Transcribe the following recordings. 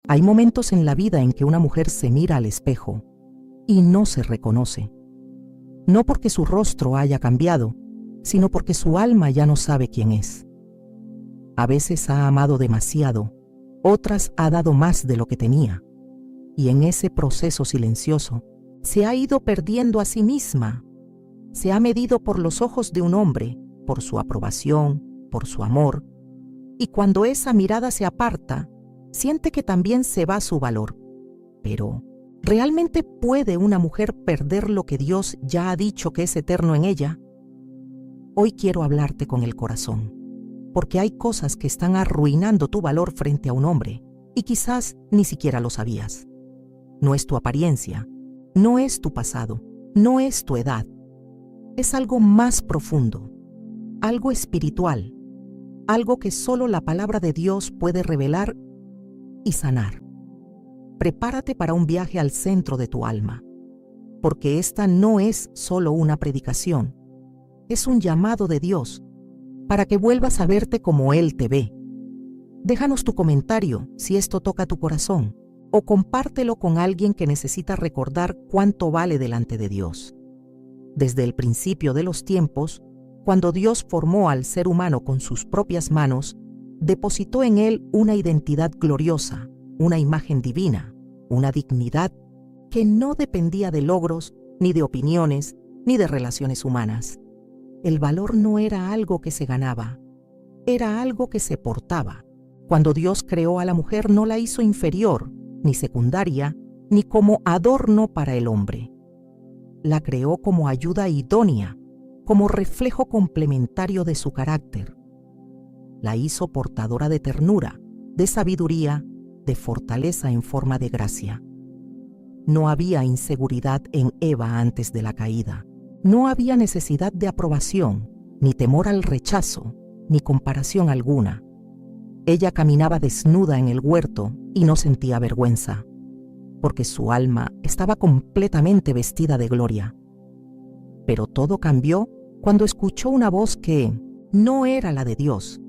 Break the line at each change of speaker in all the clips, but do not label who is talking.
Hay momentos en la vida en que una mujer se mira al espejo y no se reconoce. No porque su rostro haya cambiado, sino porque su alma ya no sabe quién es. A veces ha amado demasiado, otras ha dado más de lo que tenía, y en ese proceso silencioso se ha ido perdiendo a sí misma. Se ha medido por los ojos de un hombre, por su aprobación, por su amor, y cuando esa mirada se aparta, siente que también se va su valor. Pero, ¿realmente puede una mujer perder lo que Dios ya ha dicho que es eterno en ella? Hoy quiero hablarte con el corazón, porque hay cosas que están arruinando tu valor frente a un hombre, y quizás ni siquiera lo sabías. No es tu apariencia, no es tu pasado, no es tu edad. Es algo más profundo, algo espiritual, algo que solo la palabra de Dios puede revelar y sanar. Prepárate para un viaje al centro de tu alma, porque esta no es solo una predicación, es un llamado de Dios para que vuelvas a verte como Él te ve. Déjanos tu comentario si esto toca tu corazón, o compártelo con alguien que necesita recordar cuánto vale delante de Dios. Desde el principio de los tiempos, cuando Dios formó al ser humano con sus propias manos, depositó en él una identidad gloriosa, una imagen divina, una dignidad que no dependía de logros, ni de opiniones, ni de relaciones humanas. El valor no era algo que se ganaba, era algo que se portaba. Cuando Dios creó a la mujer, no la hizo inferior, ni secundaria, ni como adorno para el hombre. La creó como ayuda idónea, como reflejo complementario de su carácter. La hizo portadora de ternura, de sabiduría, de fortaleza en forma de gracia. No había inseguridad en Eva antes de la caída. No había necesidad de aprobación, ni temor al rechazo, ni comparación alguna. Ella caminaba desnuda en el huerto y no sentía vergüenza, porque su alma estaba completamente vestida de gloria. Pero todo cambió cuando escuchó una voz que no era la de Dios.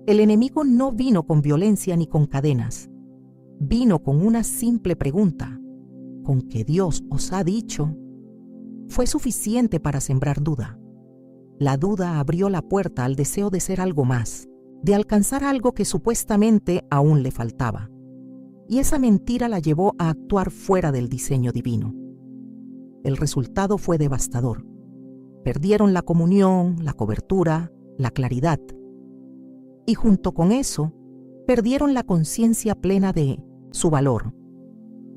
El enemigo no vino con violencia ni con cadenas. Vino con una simple pregunta: ¿con qué Dios os ha dicho? Fue suficiente para sembrar duda. La duda abrió la puerta al deseo de ser algo más, de alcanzar algo que supuestamente aún le faltaba. Y esa mentira la llevó a actuar fuera del diseño divino. El resultado fue devastador. Perdieron la comunión, la cobertura, la claridad. Y junto con eso, perdieron la conciencia plena de su valor.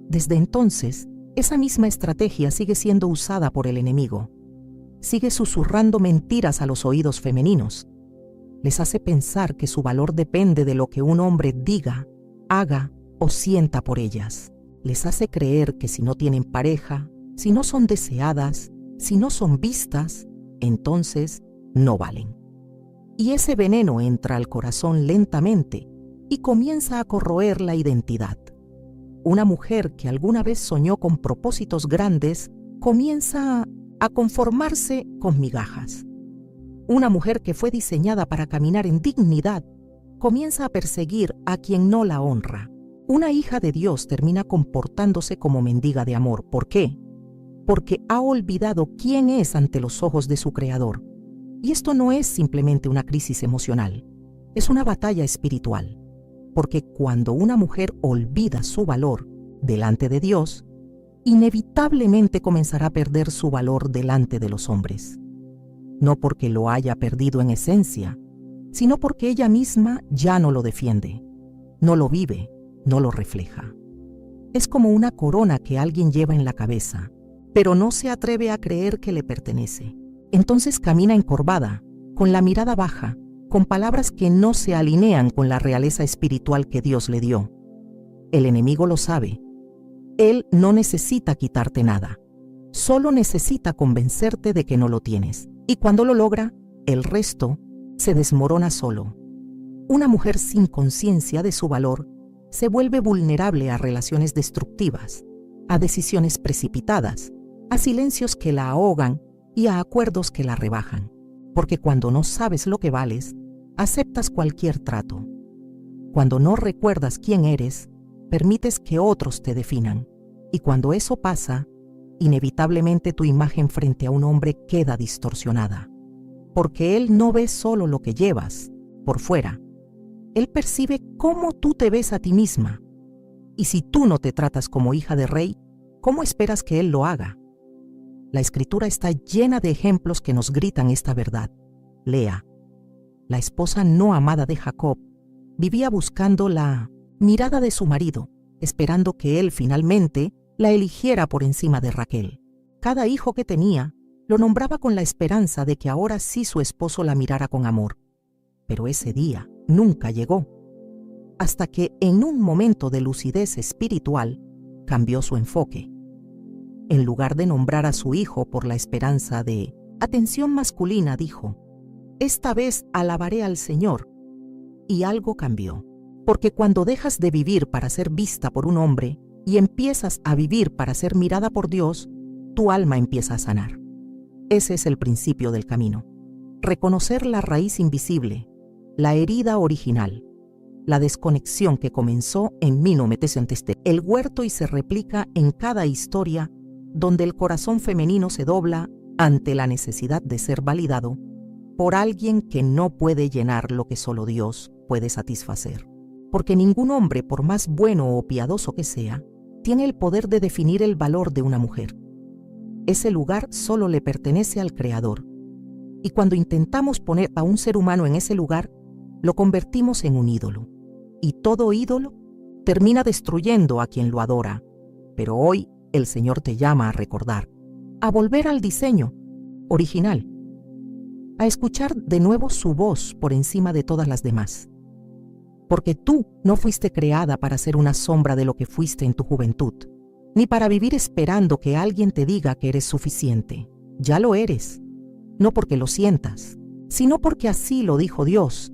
Desde entonces, esa misma estrategia sigue siendo usada por el enemigo. Sigue susurrando mentiras a los oídos femeninos. Les hace pensar que su valor depende de lo que un hombre diga, haga o sienta por ellas. Les hace creer que si no tienen pareja, si no son deseadas, si no son vistas, entonces no valen. Y ese veneno entra al corazón lentamente y comienza a corroer la identidad. Una mujer que alguna vez soñó con propósitos grandes comienza a conformarse con migajas. Una mujer que fue diseñada para caminar en dignidad comienza a perseguir a quien no la honra. Una hija de Dios termina comportándose como mendiga de amor. ¿Por qué? Porque ha olvidado quién es ante los ojos de su Creador. Y esto no es simplemente una crisis emocional, es una batalla espiritual. Porque cuando una mujer olvida su valor delante de Dios, inevitablemente comenzará a perder su valor delante de los hombres. No porque lo haya perdido en esencia, sino porque ella misma ya no lo defiende, no lo vive, no lo refleja. Es como una corona que alguien lleva en la cabeza, pero no se atreve a creer que le pertenece. Entonces camina encorvada, con la mirada baja, con palabras que no se alinean con la realeza espiritual que Dios le dio. El enemigo lo sabe. Él no necesita quitarte nada, solo necesita convencerte de que no lo tienes. Y cuando lo logra, el resto se desmorona solo. Una mujer sin conciencia de su valor se vuelve vulnerable a relaciones destructivas, a decisiones precipitadas, a silencios que la ahogan y a acuerdos que la rebajan. Porque cuando no sabes lo que vales, aceptas cualquier trato. Cuando no recuerdas quién eres, permites que otros te definan. Y cuando eso pasa, inevitablemente tu imagen frente a un hombre queda distorsionada. Porque él no ve solo lo que llevas por fuera. Él percibe cómo tú te ves a ti misma. Y si tú no te tratas como hija de rey, ¿cómo esperas que él lo haga? La Escritura está llena de ejemplos que nos gritan esta verdad. Lea, la esposa no amada de Jacob, vivía buscando la mirada de su marido, esperando que él finalmente la eligiera por encima de Raquel. Cada hijo que tenía lo nombraba con la esperanza de que ahora sí su esposo la mirara con amor. Pero ese día nunca llegó, hasta que en un momento de lucidez espiritual cambió su enfoque. En lugar de nombrar a su hijo por la esperanza de atención masculina, dijo: esta vez alabaré al Señor. Y algo cambió, porque cuando dejas de vivir para ser vista por un hombre y empiezas a vivir para ser mirada por Dios, tu alma empieza a sanar. Ese es el principio del camino. Reconocer la raíz invisible, la herida original, la desconexión que comenzó en 1900, el huerto y se replica en cada historia donde el corazón femenino se dobla ante la necesidad de ser validado por alguien que no puede llenar lo que solo Dios puede satisfacer. Porque ningún hombre, por más bueno o piadoso que sea, tiene el poder de definir el valor de una mujer. Ese lugar solo le pertenece al Creador. Y cuando intentamos poner a un ser humano en ese lugar, lo convertimos en un ídolo. Y todo ídolo termina destruyendo a quien lo adora. Pero hoy el Señor te llama a recordar, a volver al diseño original, a escuchar de nuevo su voz por encima de todas las demás. Porque tú no fuiste creada para ser una sombra de lo que fuiste en tu juventud, ni para vivir esperando que alguien te diga que eres suficiente. Ya lo eres, no porque lo sientas, sino porque así lo dijo Dios.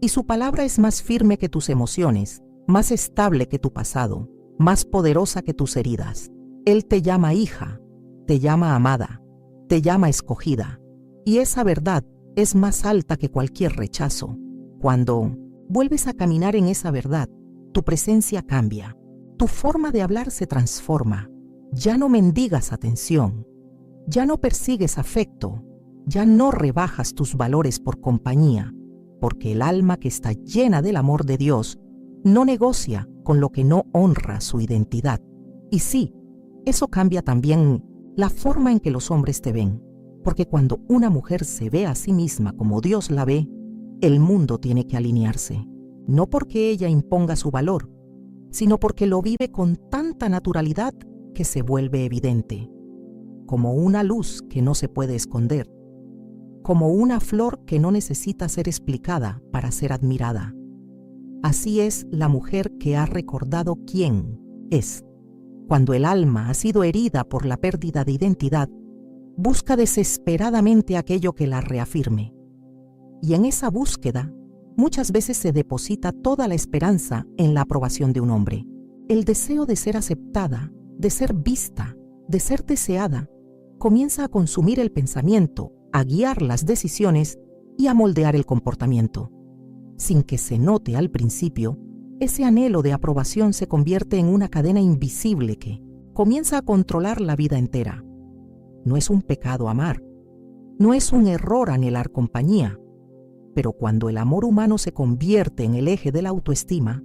Y su palabra es más firme que tus emociones, más estable que tu pasado, más poderosa que tus heridas. Él te llama hija, te llama amada, te llama escogida. Y esa verdad es más alta que cualquier rechazo. Cuando vuelves a caminar en esa verdad, tu presencia cambia. Tu forma de hablar se transforma. Ya no mendigas atención. Ya no persigues afecto. Ya no rebajas tus valores por compañía, porque el alma que está llena del amor de Dios no negocia con lo que no honra su identidad. Y sí, eso cambia también la forma en que los hombres te ven, porque cuando una mujer se ve a sí misma como Dios la ve, el mundo tiene que alinearse, no porque ella imponga su valor, sino porque lo vive con tanta naturalidad que se vuelve evidente, como una luz que no se puede esconder, como una flor que no necesita ser explicada para ser admirada. Así es la mujer que ha recordado quién es. Cuando el alma ha sido herida por la pérdida de identidad, busca desesperadamente aquello que la reafirme. Y en esa búsqueda, muchas veces se deposita toda la esperanza en la aprobación de un hombre. El deseo de ser aceptada, de ser vista, de ser deseada, comienza a consumir el pensamiento, a guiar las decisiones y a moldear el comportamiento. Sin que se note al principio, ese anhelo de aprobación se convierte en una cadena invisible que comienza a controlar la vida entera. No es un pecado amar, no es un error anhelar compañía, pero cuando el amor humano se convierte en el eje de la autoestima,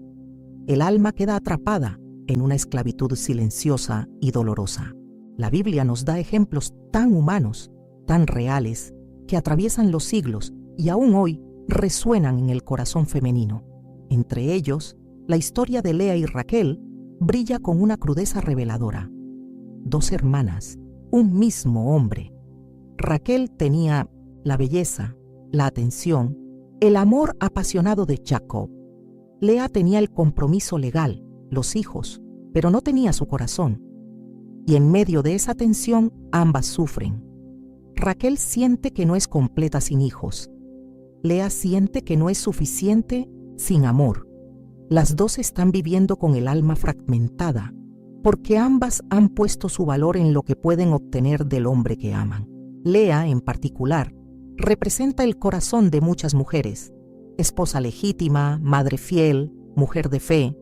el alma queda atrapada en una esclavitud silenciosa y dolorosa. La Biblia nos da ejemplos tan humanos, tan reales, que atraviesan los siglos y aún hoy resuenan en el corazón femenino. Entre ellos, la historia de Lea y Raquel brilla con una crudeza reveladora. Dos hermanas, un mismo hombre. Raquel tenía la belleza, la atención, el amor apasionado de Jacob. Lea tenía el compromiso legal, los hijos, pero no tenía su corazón. Y en medio de esa tensión, ambas sufren. Raquel siente que no es completa sin hijos. Lea siente que no es suficiente sin amor. Las dos están viviendo con el alma fragmentada, porque ambas han puesto su valor en lo que pueden obtener del hombre que aman. Lea, en particular, representa el corazón de muchas mujeres, esposa legítima, madre fiel, mujer de fe,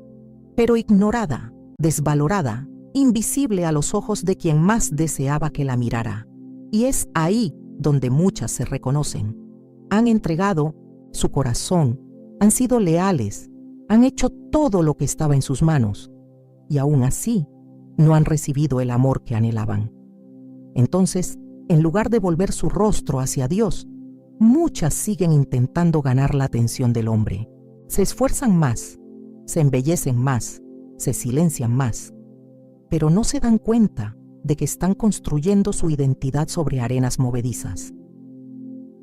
pero ignorada, desvalorada, invisible a los ojos de quien más deseaba que la mirara. Y es ahí donde muchas se reconocen. Han entregado su corazón, han sido leales, han hecho todo lo que estaba en sus manos, y aún así no han recibido el amor que anhelaban. Entonces, en lugar de volver su rostro hacia Dios, muchas siguen intentando ganar la atención del hombre. Se esfuerzan más, se embellecen más, se silencian más, pero no se dan cuenta de que están construyendo su identidad sobre arenas movedizas.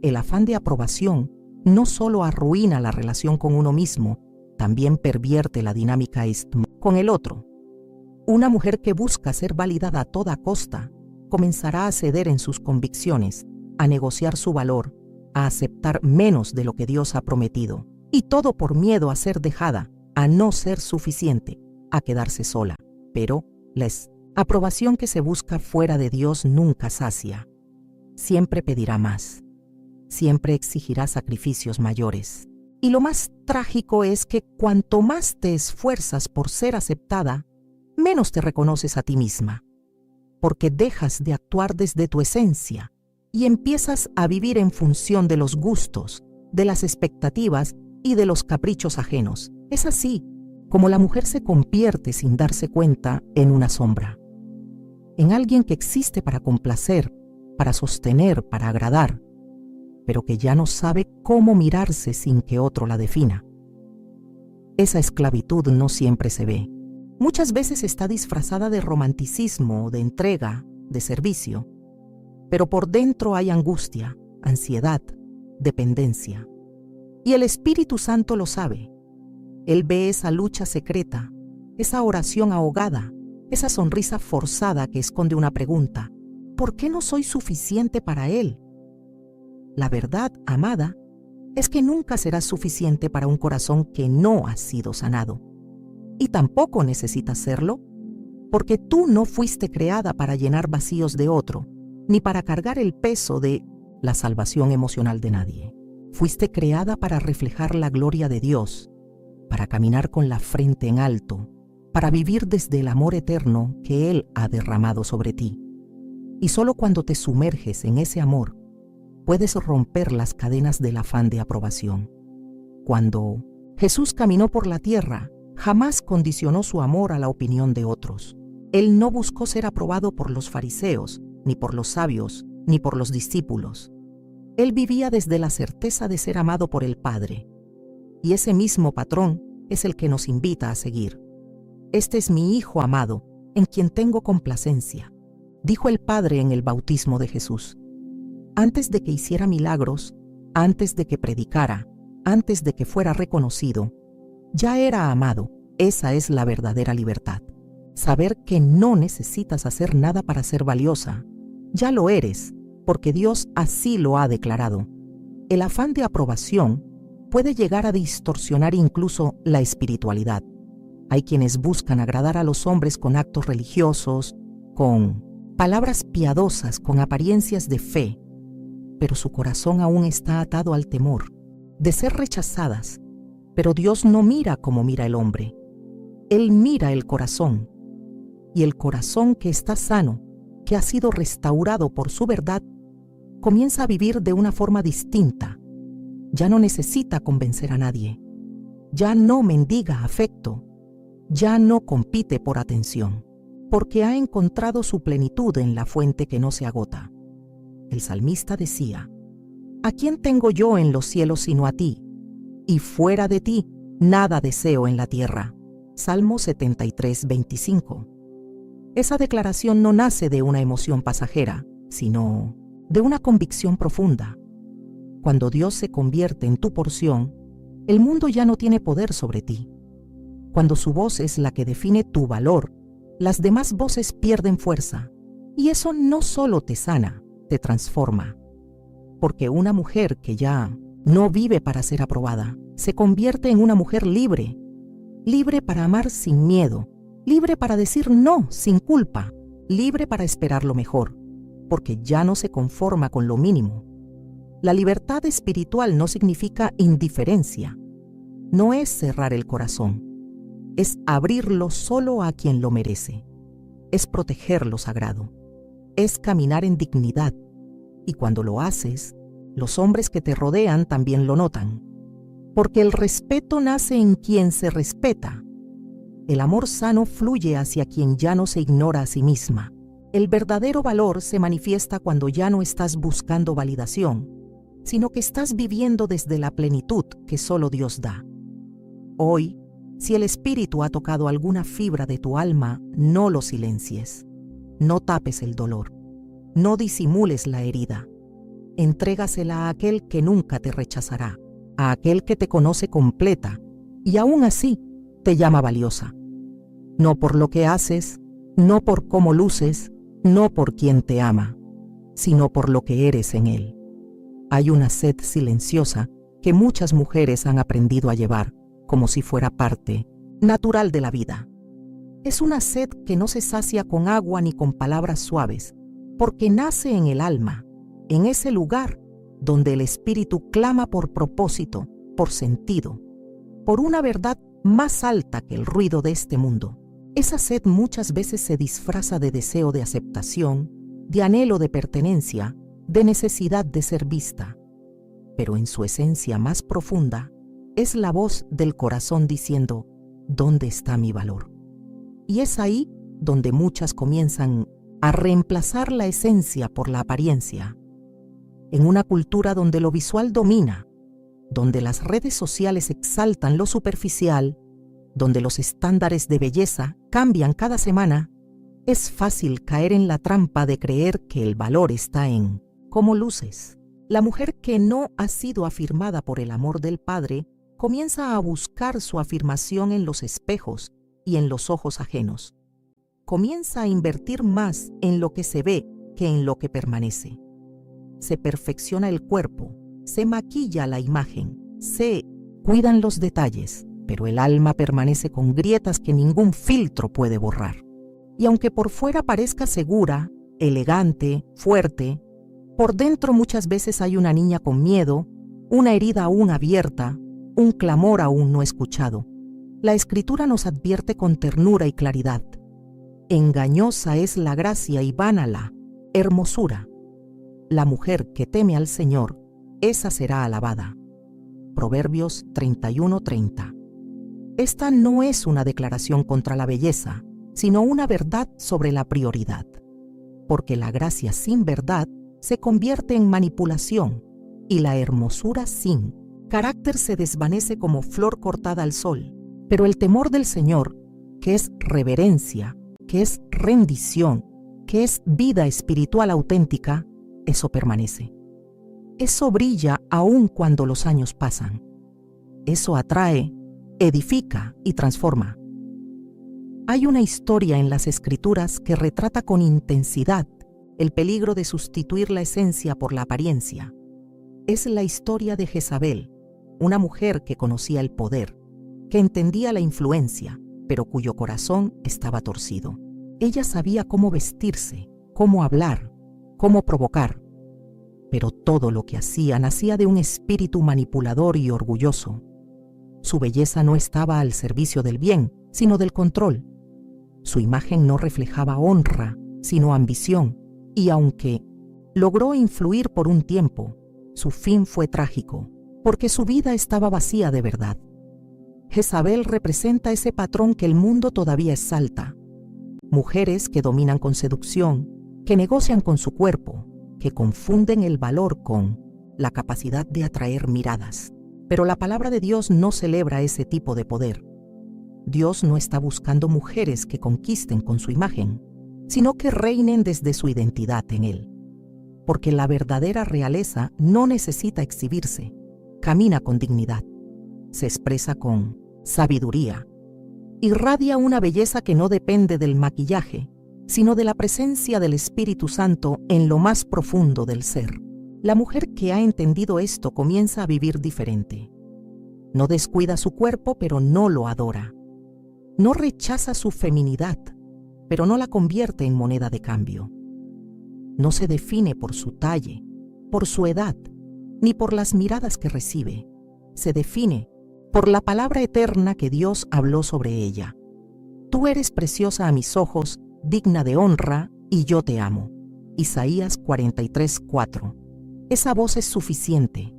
El afán de aprobación no solo arruina la relación con uno mismo, también pervierte la dinámica con el otro. Una mujer que busca ser validada a toda costa comenzará a ceder en sus convicciones, a negociar su valor, a aceptar menos de lo que Dios ha prometido, y todo por miedo a ser dejada, a no ser suficiente, a quedarse sola. Pero la aprobación que se busca fuera de Dios nunca sacia. Siempre pedirá más. Siempre exigirá sacrificios mayores. Y lo más trágico es que cuanto más te esfuerzas por ser aceptada, menos te reconoces a ti misma, porque dejas de actuar desde tu esencia y empiezas a vivir en función de los gustos, de las expectativas y de los caprichos ajenos. Es así como la mujer se convierte sin darse cuenta en una sombra, en alguien que existe para complacer, para sostener, para agradar, pero que ya no sabe cómo mirarse sin que otro la defina. Esa esclavitud no siempre se ve. Muchas veces está disfrazada de romanticismo, de entrega, de servicio, pero por dentro hay angustia, ansiedad, dependencia. Y el Espíritu Santo lo sabe. Él ve esa lucha secreta, esa oración ahogada, esa sonrisa forzada que esconde una pregunta: ¿por qué no soy suficiente para Él? La verdad, amada, es que nunca serás suficiente para un corazón que no ha sido sanado. Y tampoco necesitas serlo, porque tú no fuiste creada para llenar vacíos de otro, ni para cargar el peso de la salvación emocional de nadie. Fuiste creada para reflejar la gloria de Dios, para caminar con la frente en alto, para vivir desde el amor eterno que Él ha derramado sobre ti. Y solo cuando te sumerges en ese amor, puedes romper las cadenas del afán de aprobación. Cuando Jesús caminó por la tierra, jamás condicionó su amor a la opinión de otros. Él no buscó ser aprobado por los fariseos, ni por los sabios, ni por los discípulos. Él vivía desde la certeza de ser amado por el Padre. Y ese mismo patrón es el que nos invita a seguir. Este es mi Hijo amado, en quien tengo complacencia, dijo el Padre en el bautismo de Jesús. Antes de que hiciera milagros, antes de que predicara, antes de que fuera reconocido, ya era amado. Esa es la verdadera libertad. Saber que no necesitas hacer nada para ser valiosa. Ya lo eres, porque Dios así lo ha declarado. El afán de aprobación puede llegar a distorsionar incluso la espiritualidad. Hay quienes buscan agradar a los hombres con actos religiosos, con palabras piadosas, con apariencias de fe, pero su corazón aún está atado al temor de ser rechazadas. Pero Dios no mira como mira el hombre. Él mira el corazón. Y el corazón que está sano, que ha sido restaurado por su verdad, comienza a vivir de una forma distinta. Ya no necesita convencer a nadie. Ya no mendiga afecto. Ya no compite por atención, porque ha encontrado su plenitud en la fuente que no se agota. El salmista decía: ¿a quién tengo yo en los cielos sino a ti? Y fuera de ti, nada deseo en la tierra. Salmo 73, 25. Esa declaración no nace de una emoción pasajera, sino de una convicción profunda. Cuando Dios se convierte en tu porción, el mundo ya no tiene poder sobre ti. Cuando su voz es la que define tu valor, las demás voces pierden fuerza. Y eso no solo te sana, te transforma. Porque una mujer que ya no vive para ser aprobada, se convierte en una mujer libre, libre para amar sin miedo, libre para decir no sin culpa, libre para esperar lo mejor, porque ya no se conforma con lo mínimo. La libertad espiritual no significa indiferencia, no es cerrar el corazón, es abrirlo solo a quien lo merece, es proteger lo sagrado, es caminar en dignidad, y cuando lo haces, los hombres que te rodean también lo notan, porque el respeto nace en quien se respeta. El amor sano fluye hacia quien ya no se ignora a sí misma. El verdadero valor se manifiesta cuando ya no estás buscando validación, sino que estás viviendo desde la plenitud que solo Dios da. Hoy, si el Espíritu ha tocado alguna fibra de tu alma, no lo silencies. No tapes el dolor. No disimules la herida. Entrégasela a aquel que nunca te rechazará, a aquel que te conoce completa y aún así te llama valiosa. No por lo que haces, no por cómo luces, no por quien te ama, sino por lo que eres en él. Hay una sed silenciosa que muchas mujeres han aprendido a llevar como si fuera parte natural de la vida. Es una sed que no se sacia con agua ni con palabras suaves, porque nace en el alma, en ese lugar donde el espíritu clama por propósito, por sentido, por una verdad más alta que el ruido de este mundo. Esa sed muchas veces se disfraza de deseo de aceptación, de anhelo de pertenencia, de necesidad de ser vista, pero en su esencia más profunda es la voz del corazón diciendo: ¿dónde está mi valor? Y es ahí donde muchas comienzan a reemplazar la esencia por la apariencia. En una cultura donde lo visual domina, donde las redes sociales exaltan lo superficial, donde los estándares de belleza cambian cada semana, es fácil caer en la trampa de creer que el valor está en cómo luces. La mujer que no ha sido afirmada por el amor del Padre comienza a buscar su afirmación en los espejos y en los ojos ajenos. Comienza a invertir más en lo que se ve que en lo que permanece. Se perfecciona el cuerpo, se maquilla la imagen, se cuidan los detalles, pero el alma permanece con grietas que ningún filtro puede borrar. Y aunque por fuera parezca segura, elegante, fuerte, por dentro muchas veces hay una niña con miedo, una herida aún abierta, un clamor aún no escuchado. La Escritura nos advierte con ternura y claridad: engañosa es la gracia y vana la hermosura. La mujer que teme al Señor, esa será alabada. Proverbios 31:30. Esta no es una declaración contra la belleza, sino una verdad sobre la prioridad. Porque la gracia sin verdad se convierte en manipulación, y la hermosura sin carácter se desvanece como flor cortada al sol. Pero el temor del Señor, que es reverencia, que es rendición, que es vida espiritual auténtica, eso permanece. Eso brilla aún cuando los años pasan. Eso atrae, edifica y transforma. Hay una historia en las Escrituras que retrata con intensidad el peligro de sustituir la esencia por la apariencia. Es la historia de Jezabel, una mujer que conocía el poder, que entendía la influencia, pero cuyo corazón estaba torcido. Ella sabía cómo vestirse, cómo hablar, cómo provocar, pero todo lo que hacía nacía de un espíritu manipulador y orgulloso. Su belleza no estaba al servicio del bien, sino del control. Su imagen no reflejaba honra, sino ambición, y aunque logró influir por un tiempo, su fin fue trágico, porque su vida estaba vacía de verdad. Jezabel representa ese patrón que el mundo todavía exalta. Mujeres que dominan con seducción, que negocian con su cuerpo, que confunden el valor con la capacidad de atraer miradas. Pero la palabra de Dios no celebra ese tipo de poder. Dios no está buscando mujeres que conquisten con su imagen, sino que reinen desde su identidad en Él. Porque la verdadera realeza no necesita exhibirse, camina con dignidad, se expresa con sabiduría, irradia una belleza que no depende del maquillaje, sino de la presencia del Espíritu Santo en lo más profundo del ser. La mujer que ha entendido esto comienza a vivir diferente. No descuida su cuerpo, pero no lo adora. No rechaza su feminidad, pero no la convierte en moneda de cambio. No se define por su talle, por su edad, ni por las miradas que recibe. Se define por la palabra eterna que Dios habló sobre ella. Tú eres preciosa a mis ojos, digna de honra, y yo te amo. Isaías 43:4. Esa voz es suficiente.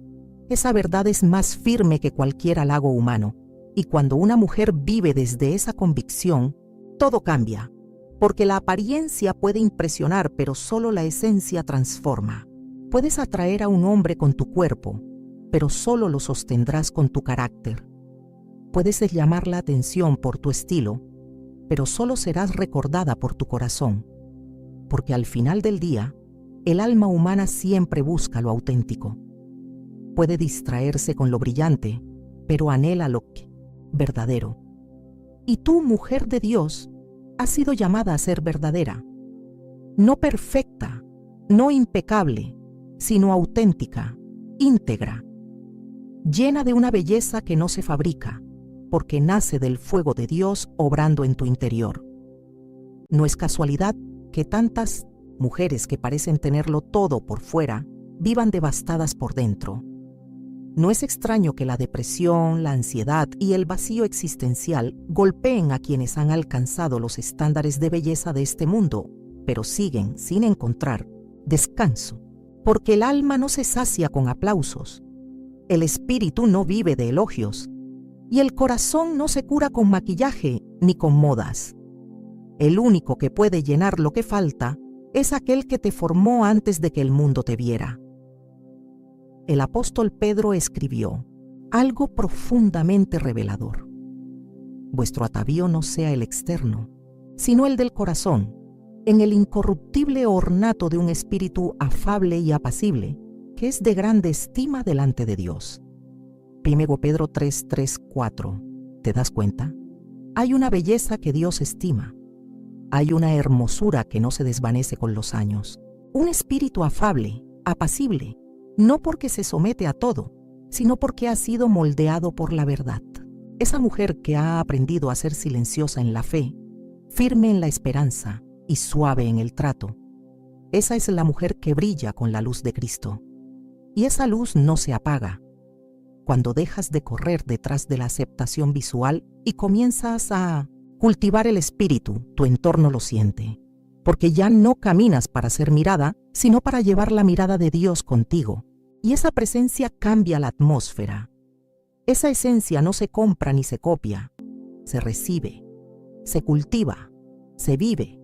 Esa verdad es más firme que cualquier halago humano. Y cuando una mujer vive desde esa convicción, todo cambia. Porque la apariencia puede impresionar, pero solo la esencia transforma. Puedes atraer a un hombre con tu cuerpo, pero solo lo sostendrás con tu carácter. Puedes llamar la atención por tu estilo, pero solo serás recordada por tu corazón. Porque al final del día, el alma humana siempre busca lo auténtico. Puede distraerse con lo brillante, pero anhela lo verdadero. Y tú, mujer de Dios, has sido llamada a ser verdadera. No perfecta, no impecable, sino auténtica, íntegra, llena de una belleza que no se fabrica, porque nace del fuego de Dios obrando en tu interior. No es casualidad que tantas mujeres que parecen tenerlo todo por fuera vivan devastadas por dentro. No es extraño que la depresión, la ansiedad y el vacío existencial golpeen a quienes han alcanzado los estándares de belleza de este mundo, pero siguen sin encontrar descanso, porque el alma no se sacia con aplausos, el espíritu no vive de elogios, y el corazón no se cura con maquillaje ni con modas. El único que puede llenar lo que falta es aquel que te formó antes de que el mundo te viera. El apóstol Pedro escribió algo profundamente revelador. Vuestro atavío no sea el externo, sino el del corazón, en el incorruptible ornato de un espíritu afable y apacible, que es de grande estima delante de Dios. 1 Pedro 3:4. ¿Te das cuenta? Hay una belleza que Dios estima. Hay una hermosura que no se desvanece con los años. Un espíritu afable, apacible, no porque se somete a todo, sino porque ha sido moldeado por la verdad. Esa mujer que ha aprendido a ser silenciosa en la fe, firme en la esperanza y suave en el trato, esa es la mujer que brilla con la luz de Cristo. Y esa luz no se apaga. Cuando dejas de correr detrás de la aceptación visual y comienzas a cultivar el espíritu, tu entorno lo siente. Porque ya no caminas para ser mirada, sino para llevar la mirada de Dios contigo. Y esa presencia cambia la atmósfera. Esa esencia no se compra ni se copia, se recibe, se cultiva, se vive.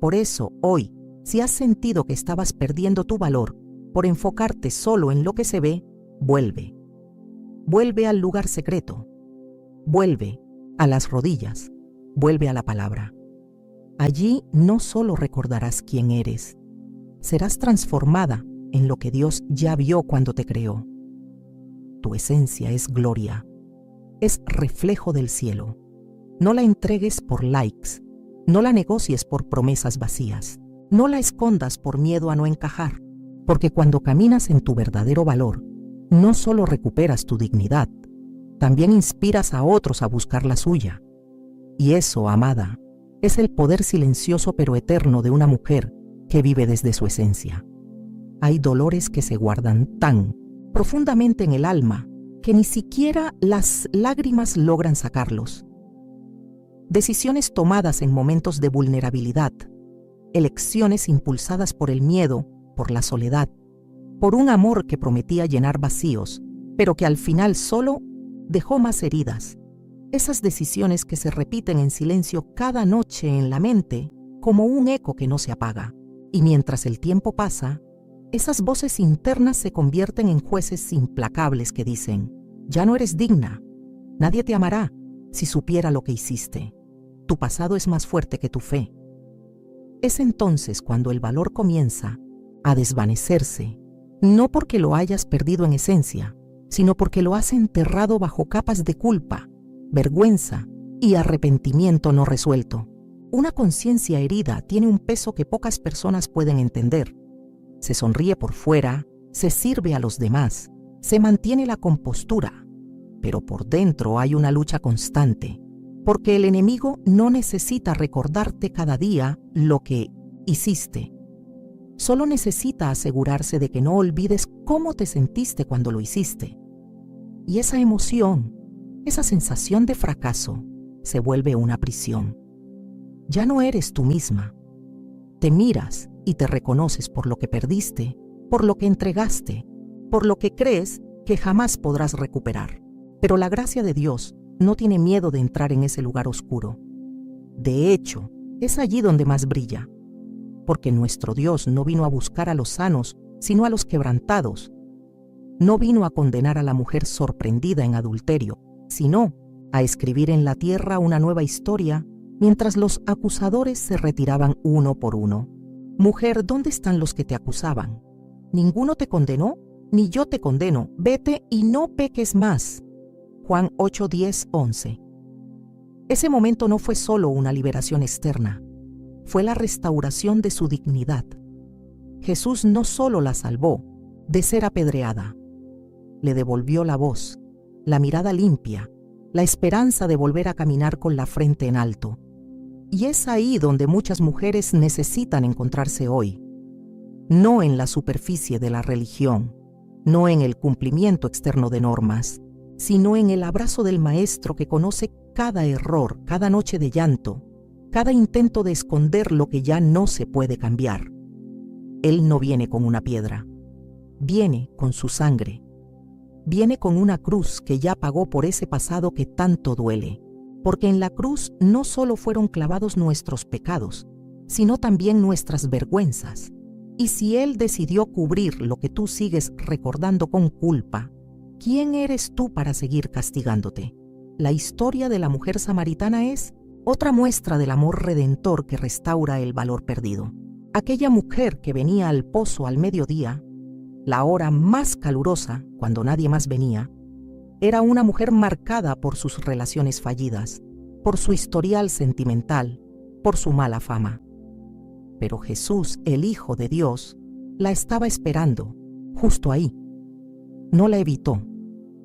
Por eso, hoy, si has sentido que estabas perdiendo tu valor por enfocarte solo en lo que se ve, vuelve. Vuelve al lugar secreto. Vuelve a las rodillas. Vuelve a la palabra. Allí no solo recordarás quién eres, serás transformada en lo que Dios ya vio cuando te creó. Tu esencia es gloria, es reflejo del cielo. No la entregues por likes, no la negocies por promesas vacías, no la escondas por miedo a no encajar, porque cuando caminas en tu verdadero valor, no solo recuperas tu dignidad, también inspiras a otros a buscar la suya. Y eso, amada, es el poder silencioso pero eterno de una mujer que vive desde su esencia. Hay dolores que se guardan tan profundamente en el alma que ni siquiera las lágrimas logran sacarlos. Decisiones tomadas en momentos de vulnerabilidad, elecciones impulsadas por el miedo, por la soledad, por un amor que prometía llenar vacíos, pero que al final solo dejó más heridas. Esas decisiones que se repiten en silencio cada noche en la mente como un eco que no se apaga. Y mientras el tiempo pasa, esas voces internas se convierten en jueces implacables que dicen: ya no eres digna, nadie te amará si supiera lo que hiciste. Tu pasado es más fuerte que tu fe. Es entonces cuando el valor comienza a desvanecerse, no porque lo hayas perdido en esencia, sino porque lo has enterrado bajo capas de culpa, vergüenza y arrepentimiento no resuelto. Una conciencia herida tiene un peso que pocas personas pueden entender. Se sonríe por fuera, se sirve a los demás, se mantiene la compostura, pero por dentro hay una lucha constante, porque el enemigo no necesita recordarte cada día lo que hiciste. Solo necesita asegurarse de que no olvides cómo te sentiste cuando lo hiciste. Y esa emoción, esa sensación de fracaso se vuelve una prisión. Ya no eres tú misma. Te miras y te reconoces por lo que perdiste, por lo que entregaste, por lo que crees que jamás podrás recuperar. Pero la gracia de Dios no tiene miedo de entrar en ese lugar oscuro. De hecho, es allí donde más brilla, porque nuestro Dios no vino a buscar a los sanos, sino a los quebrantados. No vino a condenar a la mujer sorprendida en adulterio, sino a escribir en la tierra una nueva historia, mientras los acusadores se retiraban uno por uno. Mujer, ¿dónde están los que te acusaban? ¿Ninguno te condenó? Ni yo te condeno. Vete y no peques más. Juan 8, 10, 11. Ese momento no fue solo una liberación externa, fue la restauración de su dignidad. Jesús no solo la salvó de ser apedreada, le devolvió la voz, la mirada limpia, la esperanza de volver a caminar con la frente en alto. Y es ahí donde muchas mujeres necesitan encontrarse hoy. No en la superficie de la religión, no en el cumplimiento externo de normas, sino en el abrazo del Maestro que conoce cada error, cada noche de llanto, cada intento de esconder lo que ya no se puede cambiar. Él no viene con una piedra, viene con su sangre. Viene con una cruz que ya pagó por ese pasado que tanto duele, porque en la cruz no solo fueron clavados nuestros pecados, sino también nuestras vergüenzas. Y si Él decidió cubrir lo que tú sigues recordando con culpa, ¿quién eres tú para seguir castigándote? La historia de la mujer samaritana es otra muestra del amor redentor que restaura el valor perdido. Aquella mujer que venía al pozo al mediodía, la hora más calurosa, cuando nadie más venía, era una mujer marcada por sus relaciones fallidas, por su historial sentimental, por su mala fama. Pero Jesús, el Hijo de Dios, la estaba esperando, justo ahí. No la evitó,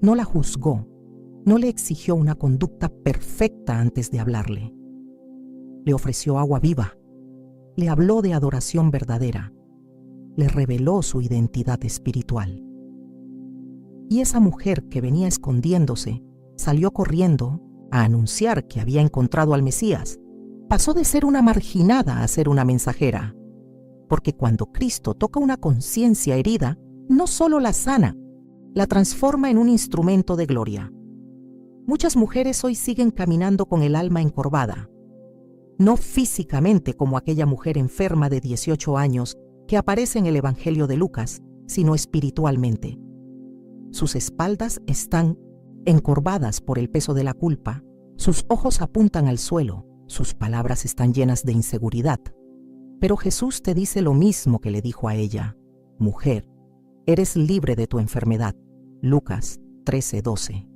no la juzgó, no le exigió una conducta perfecta antes de hablarle. Le ofreció agua viva, le habló de adoración verdadera, le reveló su identidad espiritual. Y esa mujer que venía escondiéndose salió corriendo a anunciar que había encontrado al Mesías. Pasó de ser una marginada a ser una mensajera, porque cuando Cristo toca una conciencia herida, no solo la sana, la transforma en un instrumento de gloria. Muchas mujeres hoy siguen caminando con el alma encorvada, no físicamente como aquella mujer enferma de 18 años que aparece en el Evangelio de Lucas, sino espiritualmente. Sus espaldas están encorvadas por el peso de la culpa, sus ojos apuntan al suelo, sus palabras están llenas de inseguridad. Pero Jesús te dice lo mismo que le dijo a ella: mujer, eres libre de tu enfermedad. Lucas 13:12.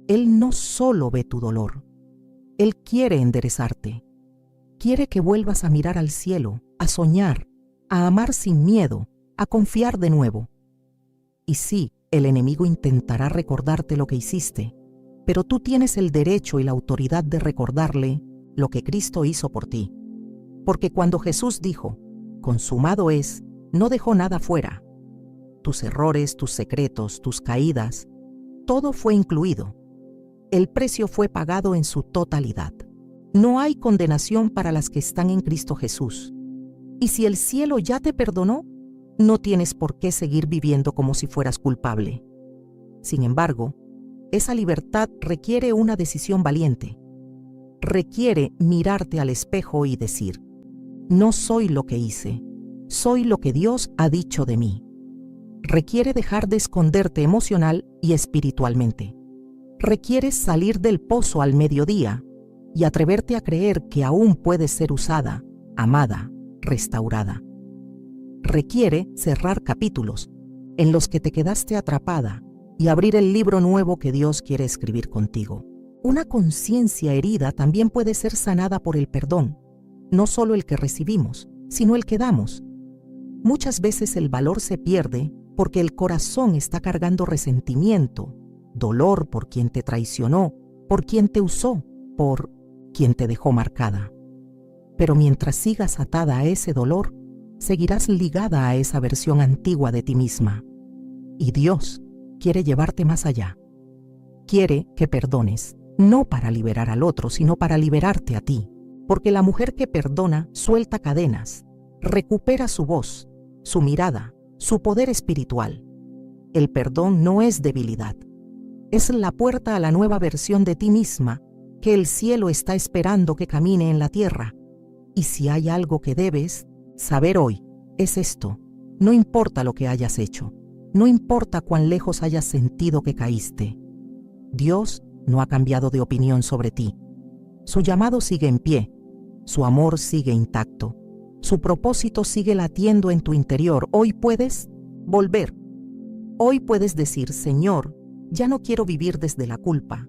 Él no solo ve tu dolor, Él quiere enderezarte. Quiere que vuelvas a mirar al cielo, a soñar, a amar sin miedo, a confiar de nuevo. Y sí, el enemigo intentará recordarte lo que hiciste, pero tú tienes el derecho y la autoridad de recordarle lo que Cristo hizo por ti. Porque cuando Jesús dijo, consumado es, no dejó nada fuera. Tus errores, tus secretos, tus caídas, todo fue incluido. El precio fue pagado en su totalidad. No hay condenación para las que están en Cristo Jesús. Y si el cielo ya te perdonó, no tienes por qué seguir viviendo como si fueras culpable. Sin embargo, esa libertad requiere una decisión valiente. Requiere mirarte al espejo y decir: no soy lo que hice, soy lo que Dios ha dicho de mí. Requiere dejar de esconderte emocional y espiritualmente. Requiere salir del pozo al mediodía y atreverte a creer que aún puedes ser usada, amada, restaurada. Requiere cerrar capítulos en los que te quedaste atrapada y abrir el libro nuevo que Dios quiere escribir contigo. Una conciencia herida también puede ser sanada por el perdón, no solo el que recibimos, sino el que damos. Muchas veces el valor se pierde porque el corazón está cargando resentimiento, dolor por quien te traicionó, por quien te usó, por quien te dejó marcada. Pero mientras sigas atada a ese dolor, seguirás ligada a esa versión antigua de ti misma. Y Dios quiere llevarte más allá. quiere que perdones, no para liberar al otro, sino para liberarte a ti. Porque la mujer que perdona suelta cadenas, recupera su voz, su mirada, su poder espiritual. El perdón no es debilidad. Es la puerta a la nueva versión de ti misma que el cielo está esperando que camine en la tierra. Y si hay algo que debes saber hoy, es esto. No importa lo que hayas hecho, no importa cuán lejos hayas sentido que caíste. Dios no ha cambiado de opinión sobre ti. Su llamado sigue en pie, su amor sigue intacto, su propósito sigue latiendo en tu interior. Hoy puedes volver. Hoy puedes decir: Señor, ya no quiero vivir desde la culpa,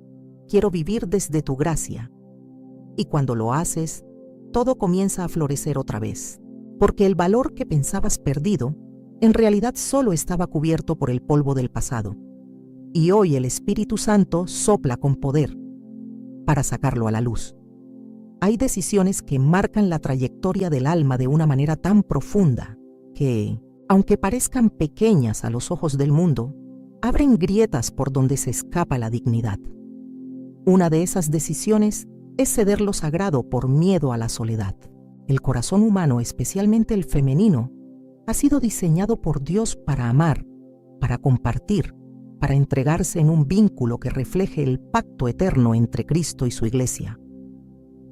quiero vivir desde tu gracia. Y cuando lo haces, todo comienza a florecer otra vez, porque el valor que pensabas perdido, en realidad solo estaba cubierto por el polvo del pasado. Y hoy el Espíritu Santo sopla con poder para sacarlo a la luz. Hay decisiones que marcan la trayectoria del alma de una manera tan profunda que, aunque parezcan pequeñas a los ojos del mundo, abren grietas por donde se escapa la dignidad. Una de esas decisiones es ceder lo sagrado por miedo a la soledad. El corazón humano, especialmente el femenino, ha sido diseñado por Dios para amar, para compartir, para entregarse en un vínculo que refleje el pacto eterno entre Cristo y su Iglesia.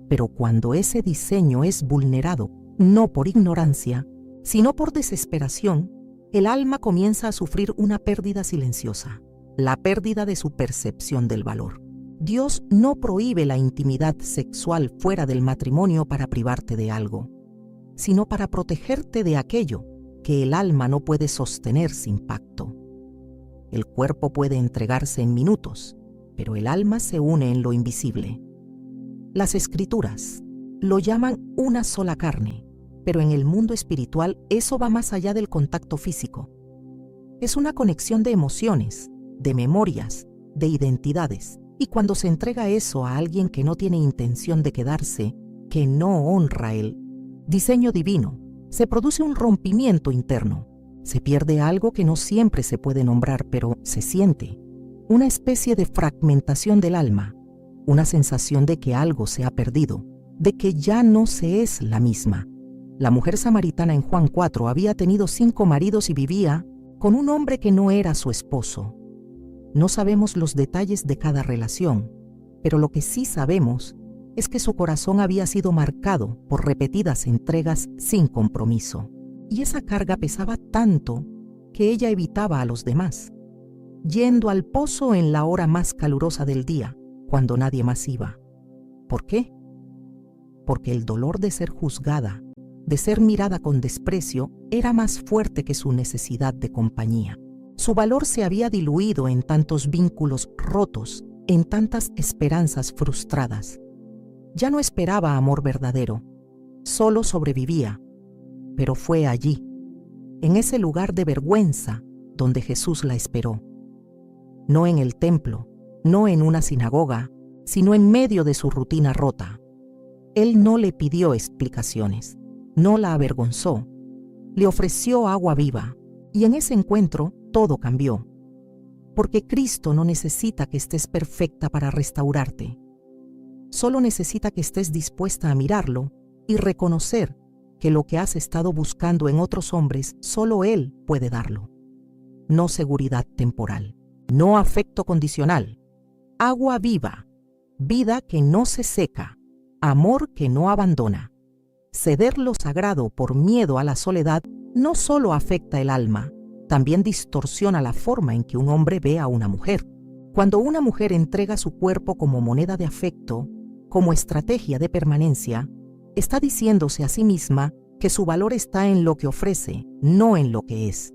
Pero cuando ese diseño es vulnerado, no por ignorancia, sino por desesperación, el alma comienza a sufrir una pérdida silenciosa, la pérdida de su percepción del valor. Dios no prohíbe la intimidad sexual fuera del matrimonio para privarte de algo, sino para protegerte de aquello que el alma no puede sostener sin pacto. El cuerpo puede entregarse en minutos, pero el alma se une en lo invisible. Las Escrituras lo llaman una sola carne, pero en el mundo espiritual eso va más allá del contacto físico. Es una conexión de emociones, de memorias, de identidades. Y cuando se entrega eso a alguien que no tiene intención de quedarse, que no honra el diseño divino, se produce un rompimiento interno. Se pierde algo que no siempre se puede nombrar, pero se siente. Una especie de fragmentación del alma, una sensación de que algo se ha perdido, de que ya no se es la misma. La mujer samaritana en Juan 4 había tenido 5 maridos y vivía con un hombre que no era su esposo. No sabemos los detalles de cada relación, pero lo que sí sabemos es que su corazón había sido marcado por repetidas entregas sin compromiso. Y esa carga pesaba tanto que ella evitaba a los demás, yendo al pozo en la hora más calurosa del día, cuando nadie más iba. ¿Por qué? Porque el dolor de ser juzgada, de ser mirada con desprecio, era más fuerte que su necesidad de compañía. Su valor se había diluido en tantos vínculos rotos, en tantas esperanzas frustradas. Ya no esperaba amor verdadero, solo sobrevivía. Pero fue allí, en ese lugar de vergüenza, donde Jesús la esperó. No en el templo, no en una sinagoga, sino en medio de su rutina rota. Él no le pidió explicaciones, no la avergonzó, le ofreció agua viva, y en ese encuentro todo cambió. Porque Cristo no necesita que estés perfecta para restaurarte. Solo necesita que estés dispuesta a mirarlo y reconocer que lo que has estado buscando en otros hombres, solo Él puede darlo. No seguridad temporal, no afecto condicional, agua viva, vida que no se seca, amor que no abandona. Ceder lo sagrado por miedo a la soledad no solo afecta el alma, también distorsiona la forma en que un hombre ve a una mujer. Cuando una mujer entrega su cuerpo como moneda de afecto, como estrategia de permanencia, está diciéndose a sí misma que su valor está en lo que ofrece, no en lo que es.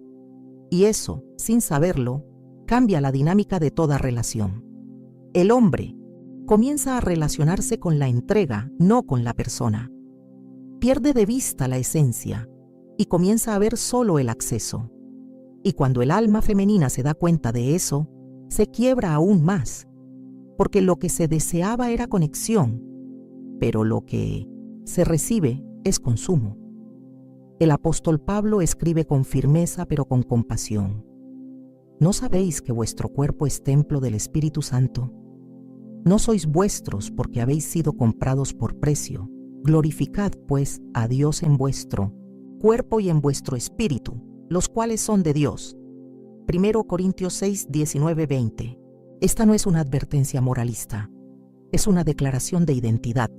Y eso, sin saberlo, cambia la dinámica de toda relación. El hombre comienza a relacionarse con la entrega, no con la persona. Pierde de vista la esencia y comienza a ver solo el acceso. Y cuando el alma femenina se da cuenta de eso, se quiebra aún más, porque lo que se deseaba era conexión, pero lo que se recibe es consumo. El apóstol Pablo escribe con firmeza pero con compasión. ¿No sabéis que vuestro cuerpo es templo del Espíritu Santo? No sois vuestros porque habéis sido comprados por precio. Glorificad, pues, a Dios en vuestro cuerpo y en vuestro espíritu, los cuales son de Dios. 1 Corintios 6, 19, 20. Esta no es una advertencia moralista, es una declaración de identidad.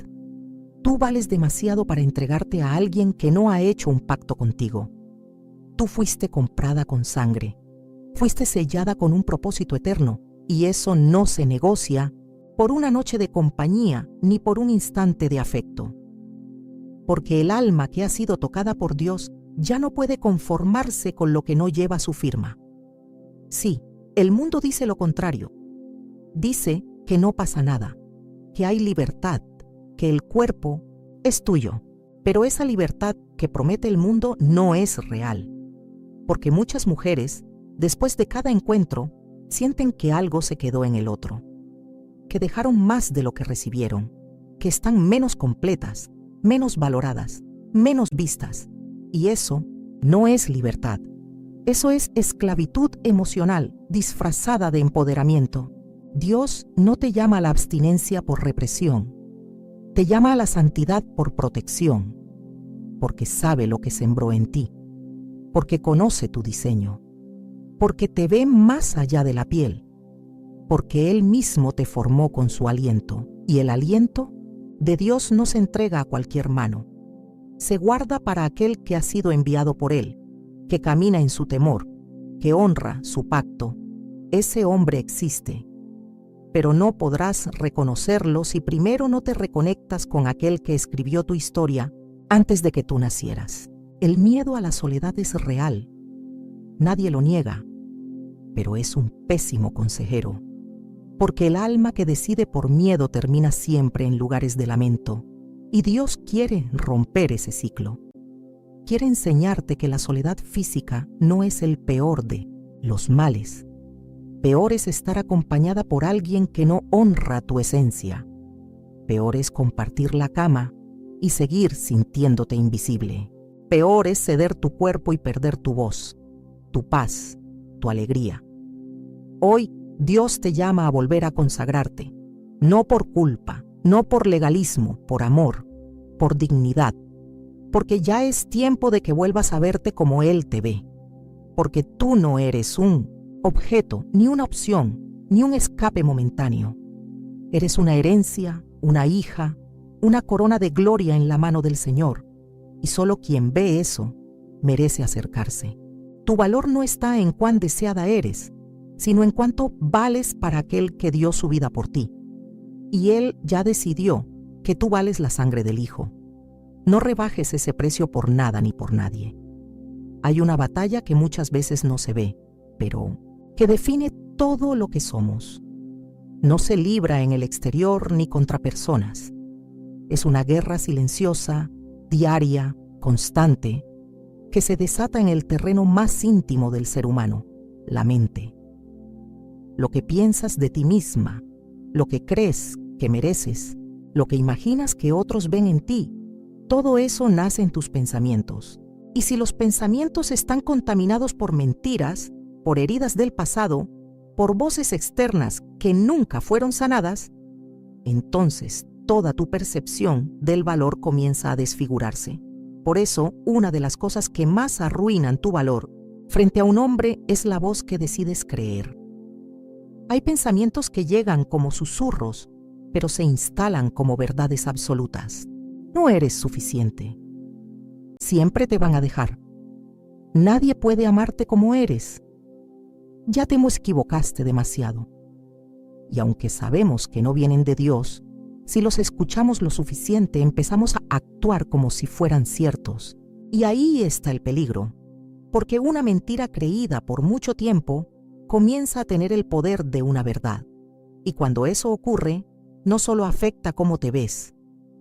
Tú vales demasiado para entregarte a alguien que no ha hecho un pacto contigo. Tú fuiste comprada con sangre, fuiste sellada con un propósito eterno, y eso no se negocia por una noche de compañía ni por un instante de afecto. Porque el alma que ha sido tocada por Dios ya no puede conformarse con lo que no lleva su firma. Sí, el mundo dice lo contrario. Dice que no pasa nada, que hay libertad, que el cuerpo es tuyo. Pero esa libertad que promete el mundo no es real. Porque muchas mujeres, después de cada encuentro, sienten que algo se quedó en el otro, que dejaron más de lo que recibieron, que están menos completas, menos valoradas, menos vistas. Y eso no es libertad. Eso es esclavitud emocional disfrazada de empoderamiento. Dios no te llama a la abstinencia por represión. Te llama a la santidad por protección, porque sabe lo que sembró en ti, porque conoce tu diseño, porque te ve más allá de la piel, porque Él mismo te formó con su aliento, y el aliento de Dios no se entrega a cualquier mano. Se guarda para aquel que ha sido enviado por Él, que camina en su temor, que honra su pacto. Ese hombre existe, pero no podrás reconocerlo si primero no te reconectas con aquel que escribió tu historia antes de que tú nacieras. El miedo a la soledad es real. Nadie lo niega, pero es un pésimo consejero, porque el alma que decide por miedo termina siempre en lugares de lamento, y Dios quiere romper ese ciclo. Quiere enseñarte que la soledad física no es el peor de los males. Peor es estar acompañada por alguien que no honra tu esencia. Peor es compartir la cama y seguir sintiéndote invisible. Peor es ceder tu cuerpo y perder tu voz, tu paz, tu alegría. Hoy Dios te llama a volver a consagrarte, no por culpa, no por legalismo, por amor, por dignidad, porque ya es tiempo de que vuelvas a verte como Él te ve, porque tú no eres un objeto, ni una opción, ni un escape momentáneo. Eres una herencia, una hija, una corona de gloria en la mano del Señor, y solo quien ve eso merece acercarse. Tu valor no está en cuán deseada eres, sino en cuánto vales para aquel que dio su vida por ti. Y Él ya decidió que tú vales la sangre del Hijo. No rebajes ese precio por nada ni por nadie. Hay una batalla que muchas veces no se ve, pero que define todo lo que somos. No se libra en el exterior ni contra personas. Es una guerra silenciosa, diaria, constante, que se desata en el terreno más íntimo del ser humano, la mente. Lo que piensas de ti misma, lo que crees que mereces, lo que imaginas que otros ven en ti, todo eso nace en tus pensamientos. Y si los pensamientos están contaminados por mentiras, por heridas del pasado, por voces externas que nunca fueron sanadas, entonces toda tu percepción del valor comienza a desfigurarse. Por eso, una de las cosas que más arruinan tu valor frente a un hombre es la voz que decides creer. Hay pensamientos que llegan como susurros, pero se instalan como verdades absolutas. No eres suficiente. Siempre te van a dejar. Nadie puede amarte como eres. Ya te equivocaste demasiado. Y aunque sabemos que no vienen de Dios, si los escuchamos lo suficiente, empezamos a actuar como si fueran ciertos. Y ahí está el peligro, porque una mentira creída por mucho tiempo comienza a tener el poder de una verdad. Y cuando eso ocurre, no solo afecta cómo te ves,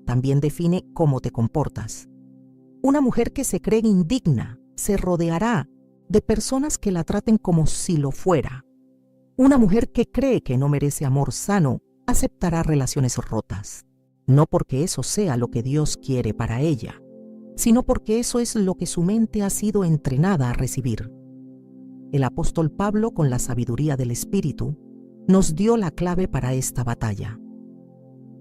también define cómo te comportas. Una mujer que se cree indigna se rodeará de personas que la traten como si lo fuera. Una mujer que cree que no merece amor sano aceptará relaciones rotas, no porque eso sea lo que Dios quiere para ella, sino porque eso es lo que su mente ha sido entrenada a recibir. El apóstol Pablo, con la sabiduría del Espíritu, nos dio la clave para esta batalla.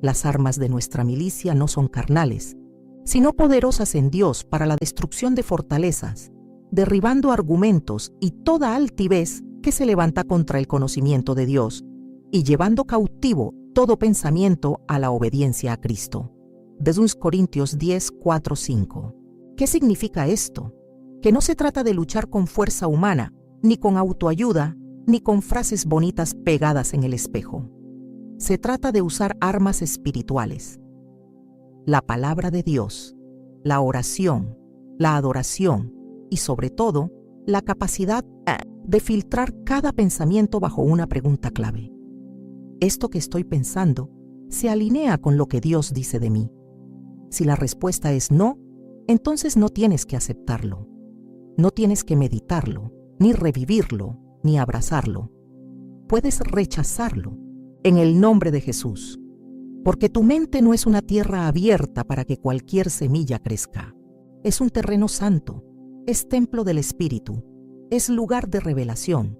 Las armas de nuestra milicia no son carnales, sino poderosas en Dios para la destrucción de fortalezas, derribando argumentos y toda altivez que se levanta contra el conocimiento de Dios, y llevando cautivo todo pensamiento a la obediencia a Cristo. 2 Corintios 10, 4, 5. ¿Qué significa esto? Que no se trata de luchar con fuerza humana, ni con autoayuda, ni con frases bonitas pegadas en el espejo. Se trata de usar armas espirituales. La palabra de Dios, la oración, la adoración y sobre todo, la capacidad de filtrar cada pensamiento bajo una pregunta clave. ¿Esto que estoy pensando se alinea con lo que Dios dice de mí? Si la respuesta es no, entonces no tienes que aceptarlo. No tienes que meditarlo, ni revivirlo, ni abrazarlo. Puedes rechazarlo en el nombre de Jesús, porque tu mente no es una tierra abierta para que cualquier semilla crezca. Es un terreno santo, es templo del Espíritu, es lugar de revelación,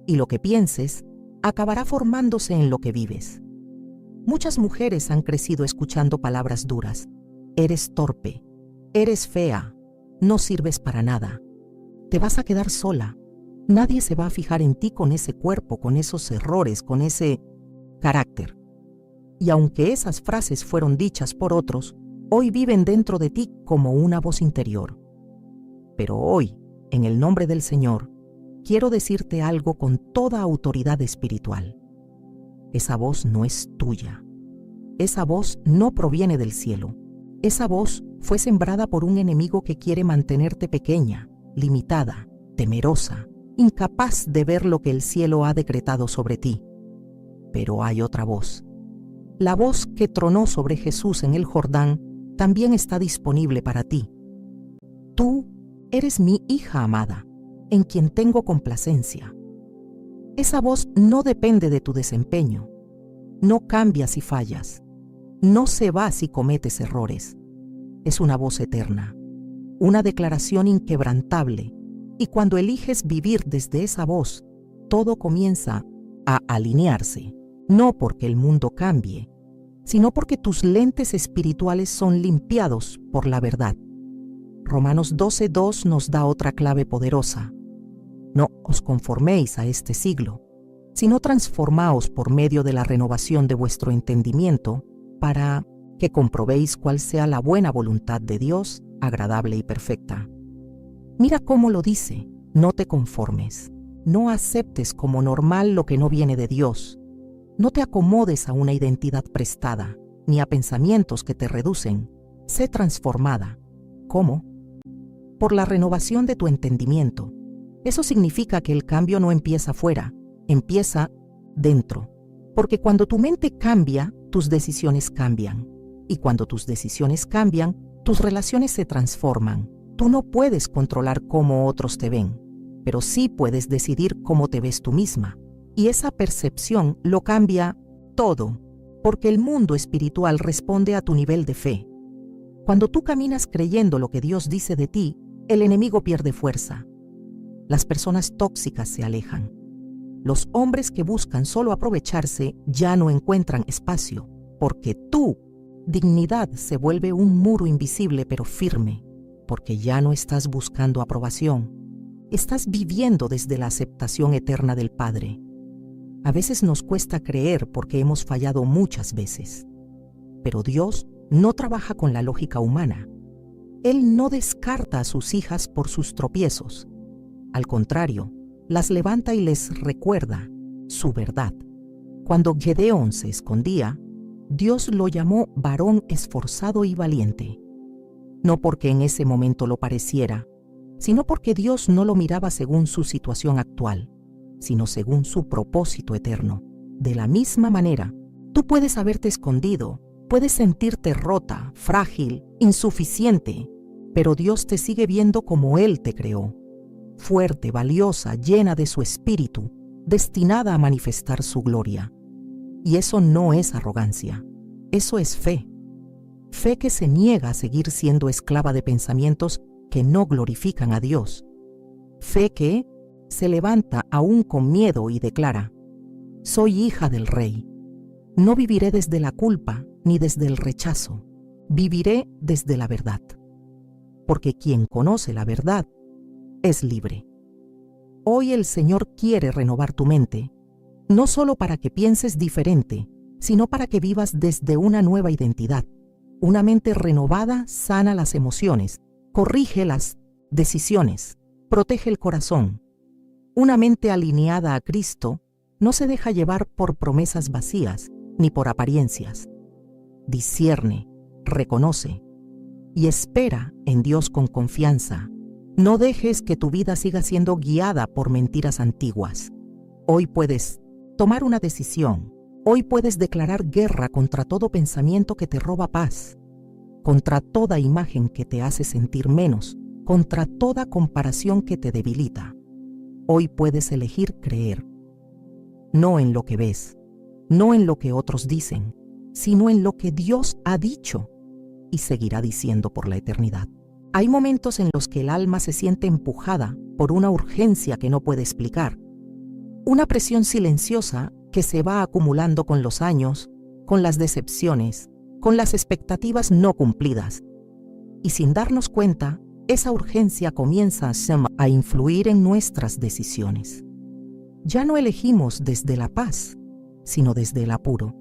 y lo que pienses acabará formándose en lo que vives. Muchas mujeres han crecido escuchando palabras duras. Eres torpe, eres fea, no sirves para nada. Te vas a quedar sola. Nadie se va a fijar en ti con ese cuerpo, con esos errores, con ese carácter. Y aunque esas frases fueron dichas por otros, hoy viven dentro de ti como una voz interior. Pero hoy, en el nombre del Señor, quiero decirte algo con toda autoridad espiritual. Esa voz no es tuya. Esa voz no proviene del cielo. Esa voz fue sembrada por un enemigo que quiere mantenerte pequeña, limitada, temerosa, incapaz de ver lo que el cielo ha decretado sobre ti. Pero hay otra voz. La voz que tronó sobre Jesús en el Jordán también está disponible para ti. Tú eres mi hija amada, en quien tengo complacencia. Esa voz no depende de tu desempeño. No cambia si fallas. No se va si cometes errores. Es una voz eterna, una declaración inquebrantable, y cuando eliges vivir desde esa voz, todo comienza a alinearse, no porque el mundo cambie, sino porque tus lentes espirituales son limpiados por la verdad. Romanos 12:2 nos da otra clave poderosa. No os conforméis a este siglo, sino transformaos por medio de la renovación de vuestro entendimiento, para que comprobéis cuál sea la buena voluntad de Dios, agradable y perfecta. Mira cómo lo dice: no te conformes, no aceptes como normal lo que no viene de Dios, no te acomodes a una identidad prestada, ni a pensamientos que te reducen. Sé transformada. ¿Cómo? Por la renovación de tu entendimiento. Eso significa que el cambio no empieza fuera, empieza dentro. Porque cuando tu mente cambia, tus decisiones cambian. Y cuando tus decisiones cambian, tus relaciones se transforman. Tú no puedes controlar cómo otros te ven, pero sí puedes decidir cómo te ves tú misma. Y esa percepción lo cambia todo, porque el mundo espiritual responde a tu nivel de fe. Cuando tú caminas creyendo lo que Dios dice de ti, el enemigo pierde fuerza. Las personas tóxicas se alejan. Los hombres que buscan solo aprovecharse ya no encuentran espacio, porque tu dignidad se vuelve un muro invisible pero firme, porque ya no estás buscando aprobación. Estás viviendo desde la aceptación eterna del Padre. A veces nos cuesta creer porque hemos fallado muchas veces. Pero Dios no trabaja con la lógica humana. Él no descarta a sus hijas por sus tropiezos. Al contrario, las levanta y les recuerda su verdad. Cuando Gedeón se escondía, Dios lo llamó varón esforzado y valiente. No porque en ese momento lo pareciera, sino porque Dios no lo miraba según su situación actual, sino según su propósito eterno. De la misma manera, tú puedes haberte escondido, puedes sentirte rota, frágil, insuficiente, pero Dios te sigue viendo como Él te creó, fuerte, valiosa, llena de su espíritu, destinada a manifestar su gloria. Y eso no es arrogancia, eso es fe. Fe que se niega a seguir siendo esclava de pensamientos que no glorifican a Dios. Fe que, se levanta aún con miedo y declara: soy hija del Rey. No viviré desde la culpa ni desde el rechazo, viviré desde la verdad. Porque quien conoce la verdad es libre. Hoy el Señor quiere renovar tu mente, no solo para que pienses diferente, sino para que vivas desde una nueva identidad. Una mente renovada sana las emociones, corrige las decisiones, protege el corazón. Una mente alineada a Cristo no se deja llevar por promesas vacías ni por apariencias. Discierne, reconoce y espera en Dios con confianza. No dejes que tu vida siga siendo guiada por mentiras antiguas. Hoy puedes tomar una decisión. Hoy puedes declarar guerra contra todo pensamiento que te roba paz, contra toda imagen que te hace sentir menos, contra toda comparación que te debilita. Hoy puedes elegir creer, no en lo que ves, no en lo que otros dicen, sino en lo que Dios ha dicho y seguirá diciendo por la eternidad. Hay momentos en los que el alma se siente empujada por una urgencia que no puede explicar, una presión silenciosa que se va acumulando con los años, con las decepciones, con las expectativas no cumplidas. Y sin darnos cuenta, esa urgencia comienza a influir en nuestras decisiones. Ya no elegimos desde la paz, sino desde el apuro.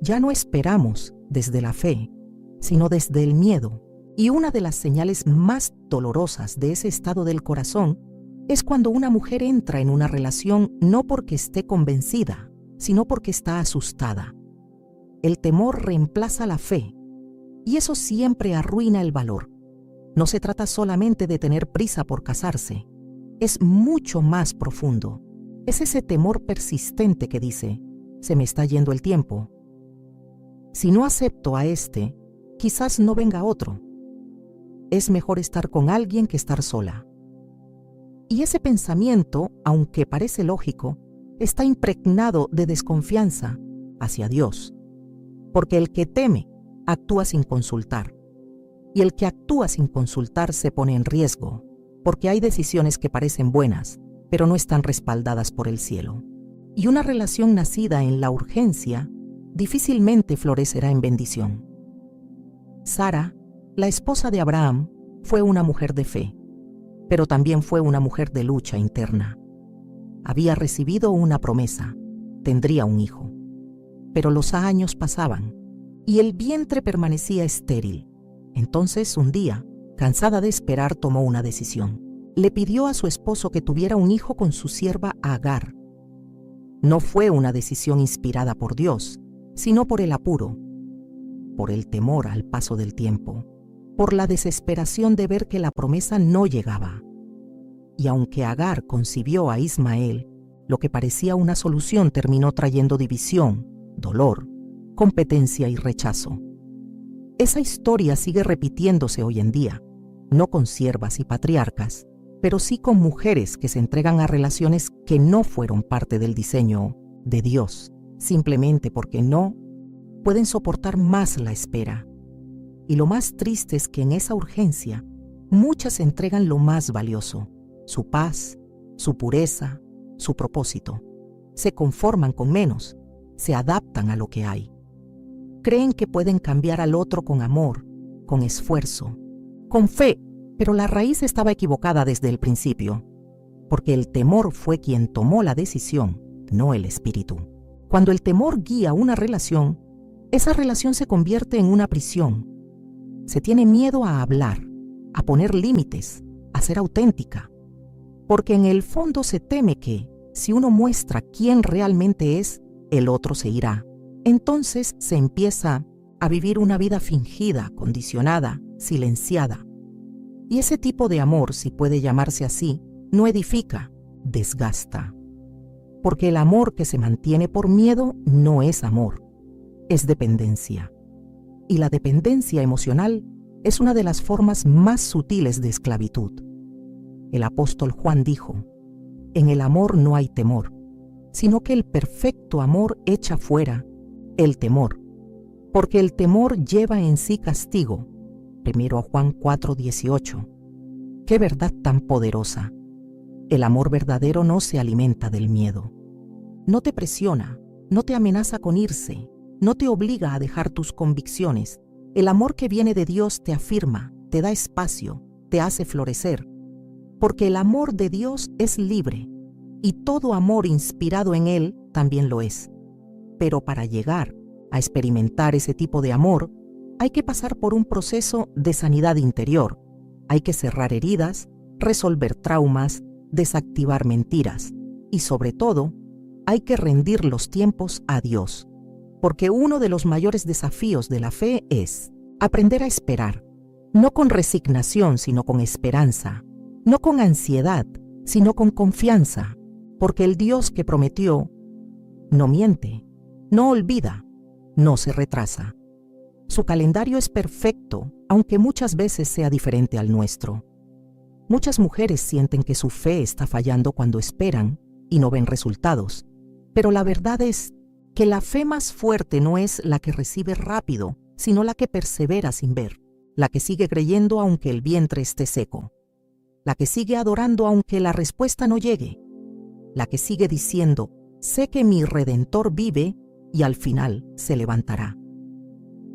Ya no esperamos desde la fe, sino desde el miedo. Y una de las señales más dolorosas de ese estado del corazón es cuando una mujer entra en una relación no porque esté convencida, sino porque está asustada. El temor reemplaza la fe, y eso siempre arruina el valor. No se trata solamente de tener prisa por casarse, es mucho más profundo. Es ese temor persistente que dice: se me está yendo el tiempo. Si no acepto a este, quizás no venga otro. Es mejor estar con alguien que estar sola. Y ese pensamiento, aunque parece lógico, está impregnado de desconfianza hacia Dios. Porque el que teme actúa sin consultar. Y el que actúa sin consultar se pone en riesgo, porque hay decisiones que parecen buenas, pero no están respaldadas por el cielo. Y una relación nacida en la urgencia difícilmente florecerá en bendición. Sara, la esposa de Abraham, fue una mujer de fe, pero también fue una mujer de lucha interna. Había recibido una promesa: tendría un hijo. Pero los años pasaban y el vientre permanecía estéril. Entonces, un día, cansada de esperar, tomó una decisión. Le pidió a su esposo que tuviera un hijo con su sierva Agar. No fue una decisión inspirada por Dios, sino por el apuro, por el temor al paso del tiempo, por la desesperación de ver que la promesa no llegaba. Y aunque Agar concibió a Ismael, lo que parecía una solución terminó trayendo división, dolor, competencia y rechazo. Esa historia sigue repitiéndose hoy en día, no con siervas y patriarcas, pero sí con mujeres que se entregan a relaciones que no fueron parte del diseño de Dios, simplemente porque no pueden soportar más la espera. Y lo más triste es que en esa urgencia, muchas entregan lo más valioso: su paz, su pureza, su propósito. Se conforman con menos, se adaptan a lo que hay. Creen que pueden cambiar al otro con amor, con esfuerzo, con fe, pero la raíz estaba equivocada desde el principio, porque el temor fue quien tomó la decisión, no el espíritu. Cuando el temor guía una relación, esa relación se convierte en una prisión. Se tiene miedo a hablar, a poner límites, a ser auténtica, porque en el fondo se teme que, si uno muestra quién realmente es, el otro se irá. Entonces se empieza a vivir una vida fingida, condicionada, silenciada. Y ese tipo de amor, si puede llamarse así, no edifica, desgasta. Porque el amor que se mantiene por miedo no es amor, es dependencia. Y la dependencia emocional es una de las formas más sutiles de esclavitud. El apóstol Juan dijo: en el amor no hay temor, sino que el perfecto amor echa fuera el temor, porque el temor lleva en sí castigo. 1 Juan 4:18. ¡Qué verdad tan poderosa! El amor verdadero no se alimenta del miedo. No te presiona, no te amenaza con irse, no te obliga a dejar tus convicciones. El amor que viene de Dios te afirma, te da espacio, te hace florecer. Porque el amor de Dios es libre, y todo amor inspirado en Él también lo es. Pero para llegar a experimentar ese tipo de amor, hay que pasar por un proceso de sanidad interior. Hay que cerrar heridas, resolver traumas, desactivar mentiras y, sobre todo, hay que rendir los tiempos a Dios. Porque uno de los mayores desafíos de la fe es aprender a esperar, no con resignación, sino con esperanza, no con ansiedad, sino con confianza, porque el Dios que prometió no miente, no olvida, no se retrasa. Su calendario es perfecto, aunque muchas veces sea diferente al nuestro. Muchas mujeres sienten que su fe está fallando cuando esperan y no ven resultados, pero la verdad es que la fe más fuerte no es la que recibe rápido, sino la que persevera sin ver, la que sigue creyendo aunque el vientre esté seco, la que sigue adorando aunque la respuesta no llegue, la que sigue diciendo, sé que mi Redentor vive y al final se levantará.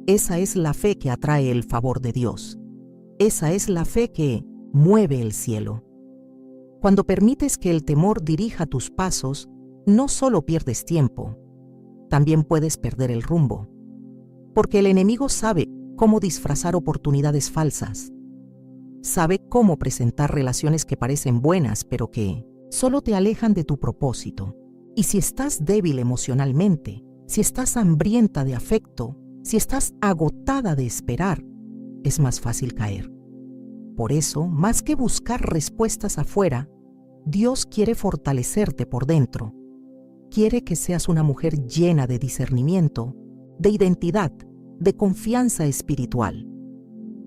Esa es la fe que atrae el favor de Dios. Esa es la fe que mueve el cielo. Cuando permites que el temor dirija tus pasos, no solo pierdes tiempo, también puedes perder el rumbo. Porque el enemigo sabe cómo disfrazar oportunidades falsas. Sabe cómo presentar relaciones que parecen buenas, pero que solo te alejan de tu propósito. Y si estás débil emocionalmente, si estás hambrienta de afecto, si estás agotada de esperar, es más fácil caer. Por eso, más que buscar respuestas afuera, Dios quiere fortalecerte por dentro. Quiere que seas una mujer llena de discernimiento, de identidad, de confianza espiritual.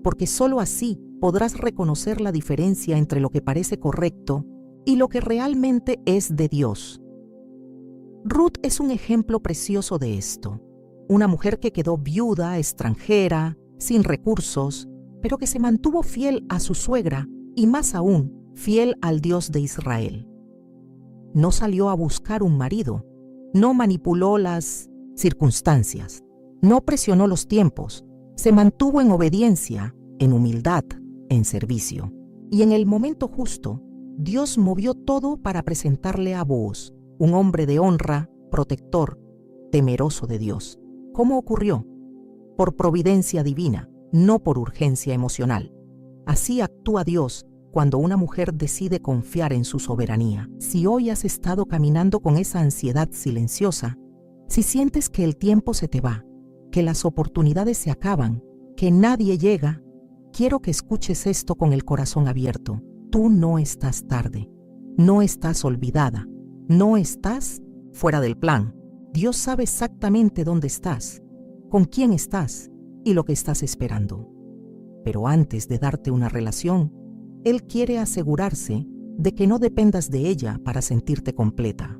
Porque solo así podrás reconocer la diferencia entre lo que parece correcto y lo que realmente es de Dios. Ruth es un ejemplo precioso de esto. Una mujer que quedó viuda, extranjera, sin recursos, pero que se mantuvo fiel a su suegra y más aún, fiel al Dios de Israel. No salió a buscar un marido, no manipuló las circunstancias, no presionó los tiempos, se mantuvo en obediencia, en humildad, en servicio. Y en el momento justo, Dios movió todo para presentarle a Booz, un hombre de honra, protector, temeroso de Dios. ¿Cómo ocurrió? Por providencia divina, no por urgencia emocional. Así actúa Dios cuando una mujer decide confiar en su soberanía. Si hoy has estado caminando con esa ansiedad silenciosa, si sientes que el tiempo se te va, que las oportunidades se acaban, que nadie llega, quiero que escuches esto con el corazón abierto. Tú no estás tarde, no estás olvidada, no estás fuera del plan. Dios sabe exactamente dónde estás, con quién estás y lo que estás esperando. Pero antes de darte una relación, Él quiere asegurarse de que no dependas de ella para sentirte completa.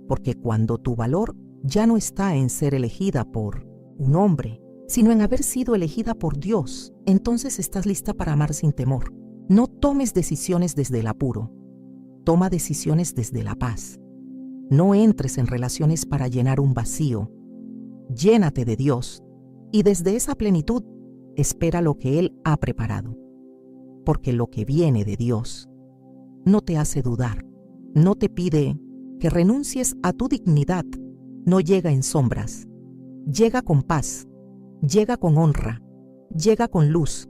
Porque cuando tu valor ya no está en ser elegida por un hombre, sino en haber sido elegida por Dios, entonces estás lista para amar sin temor. No tomes decisiones desde el apuro, toma decisiones desde la paz. No entres en relaciones para llenar un vacío. Llénate de Dios y desde esa plenitud espera lo que Él ha preparado. Porque lo que viene de Dios no te hace dudar, no te pide que renuncies a tu dignidad, no llega en sombras, llega con paz, llega con honra, llega con luz.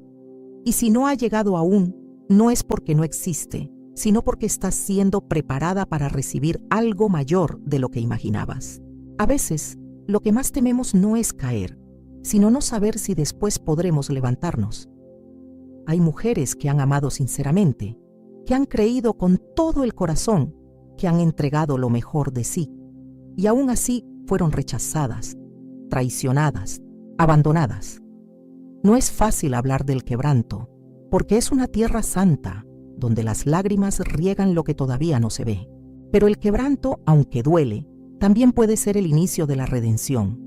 Y si no ha llegado aún, no es porque no existe, sino porque estás siendo preparada para recibir algo mayor de lo que imaginabas. A veces, lo que más tememos no es caer, sino no saber si después podremos levantarnos. Hay mujeres que han amado sinceramente, que han creído con todo el corazón, que han entregado lo mejor de sí, y aún así fueron rechazadas, traicionadas, abandonadas. No es fácil hablar del quebranto, porque es una tierra santa, donde las lágrimas riegan lo que todavía no se ve. Pero el quebranto, aunque duele, también puede ser el inicio de la redención.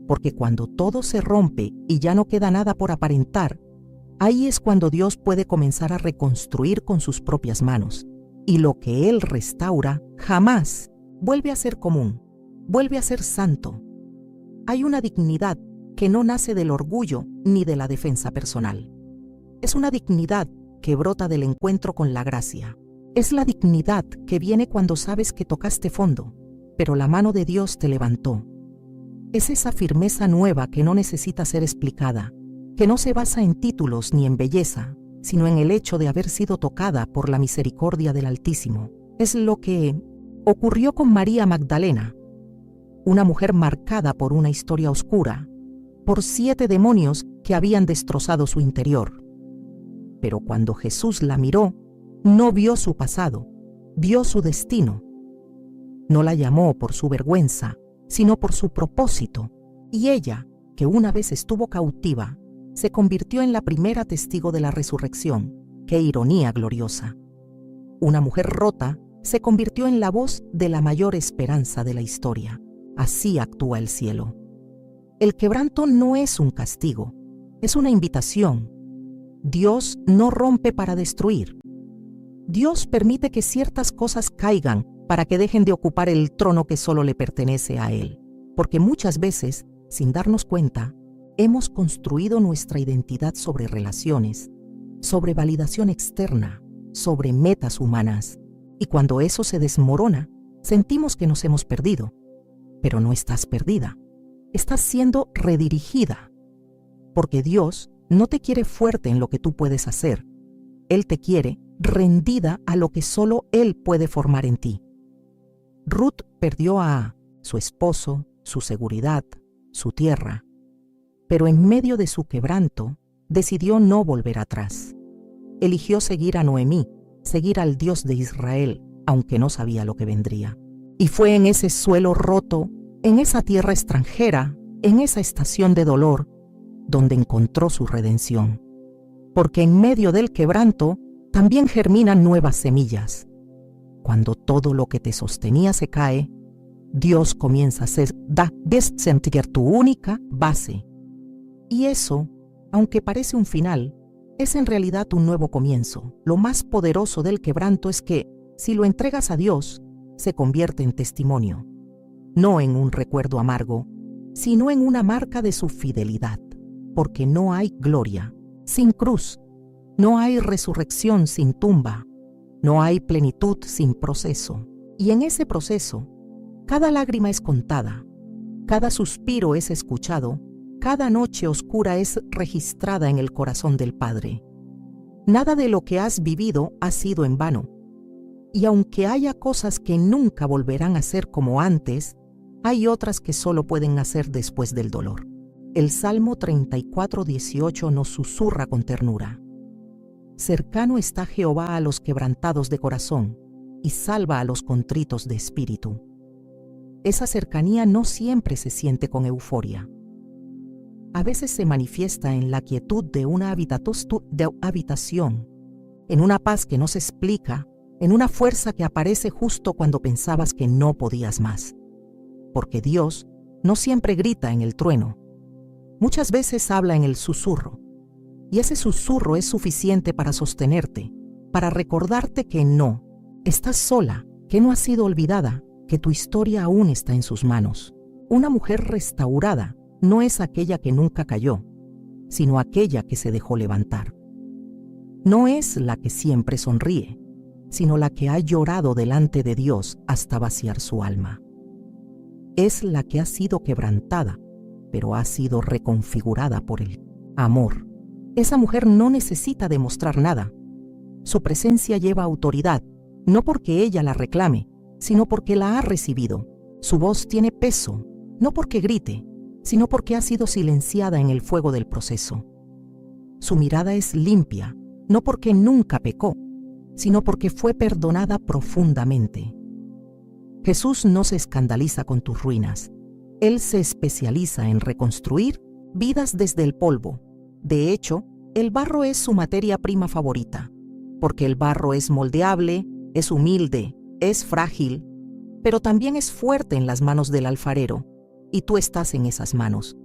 Porque cuando todo se rompe y ya no queda nada por aparentar, ahí es cuando Dios puede comenzar a reconstruir con sus propias manos. Y lo que Él restaura jamás vuelve a ser común, vuelve a ser santo. Hay una dignidad que no nace del orgullo ni de la defensa personal. Es una dignidad que brota del encuentro con la gracia. Es la dignidad que viene cuando sabes que tocaste fondo, pero la mano de Dios te levantó. Es esa firmeza nueva que no necesita ser explicada, que no se basa en títulos ni en belleza, sino en el hecho de haber sido tocada por la misericordia del Altísimo. Es lo que ocurrió con María Magdalena, una mujer marcada por una historia oscura, por 7 demonios que habían destrozado su interior. Pero cuando Jesús la miró, no vio su pasado, vio su destino. No la llamó por su vergüenza, sino por su propósito, y ella, que una vez estuvo cautiva, se convirtió en la primera testigo de la resurrección. ¡Qué ironía gloriosa! Una mujer rota se convirtió en la voz de la mayor esperanza de la historia. Así actúa el cielo. El quebranto no es un castigo, es una invitación. Dios no rompe para destruir. Dios permite que ciertas cosas caigan para que dejen de ocupar el trono que solo le pertenece a Él. Porque muchas veces, sin darnos cuenta, hemos construido nuestra identidad sobre relaciones, sobre validación externa, sobre metas humanas. Y cuando eso se desmorona, sentimos que nos hemos perdido. Pero no estás perdida, estás siendo redirigida. Porque Dios no te quiere fuerte en lo que tú puedes hacer. Él te quiere rendida a lo que solo Él puede formar en ti. Ruth perdió a su esposo, su seguridad, su tierra. Pero en medio de su quebranto, decidió no volver atrás. Eligió seguir a Noemí, seguir al Dios de Israel, aunque no sabía lo que vendría. Y fue en ese suelo roto, en esa tierra extranjera, en esa estación de dolor, donde encontró su redención. Porque en medio del quebranto también germinan nuevas semillas. Cuando todo lo que te sostenía se cae, Dios comienza a ser sentir tu única base. Y eso, aunque parece un final, es en realidad un nuevo comienzo. Lo más poderoso del quebranto es que, si lo entregas a Dios, se convierte en testimonio. No en un recuerdo amargo, sino en una marca de su fidelidad. Porque no hay gloria sin cruz, no hay resurrección sin tumba, no hay plenitud sin proceso. Y en ese proceso, cada lágrima es contada, cada suspiro es escuchado, cada noche oscura es registrada en el corazón del Padre. Nada de lo que has vivido ha sido en vano. Y aunque haya cosas que nunca volverán a ser como antes, hay otras que solo pueden nacer después del dolor. El Salmo 34:18 nos susurra con ternura. Cercano está Jehová a los quebrantados de corazón, y salva a los contritos de espíritu. Esa cercanía no siempre se siente con euforia. A veces se manifiesta en la quietud de una habitación, en una paz que no se explica, en una fuerza que aparece justo cuando pensabas que no podías más. Porque Dios no siempre grita en el trueno. Muchas veces habla en el susurro, y ese susurro es suficiente para sostenerte, para recordarte que no, estás sola, que no has sido olvidada, que tu historia aún está en sus manos. Una mujer restaurada no es aquella que nunca cayó, sino aquella que se dejó levantar. No es la que siempre sonríe, sino la que ha llorado delante de Dios hasta vaciar su alma. Es la que ha sido quebrantada, pero ha sido reconfigurada por el amor. Esa mujer no necesita demostrar nada. Su presencia lleva autoridad, no porque ella la reclame, sino porque la ha recibido. Su voz tiene peso, no porque grite, sino porque ha sido silenciada en el fuego del proceso. Su mirada es limpia, no porque nunca pecó, sino porque fue perdonada profundamente. Jesús no se escandaliza con tus ruinas. Él se especializa en reconstruir vidas desde el polvo. De hecho, el barro es su materia prima favorita, porque el barro es moldeable, es humilde, es frágil, pero también es fuerte en las manos del alfarero, y tú estás en esas manos,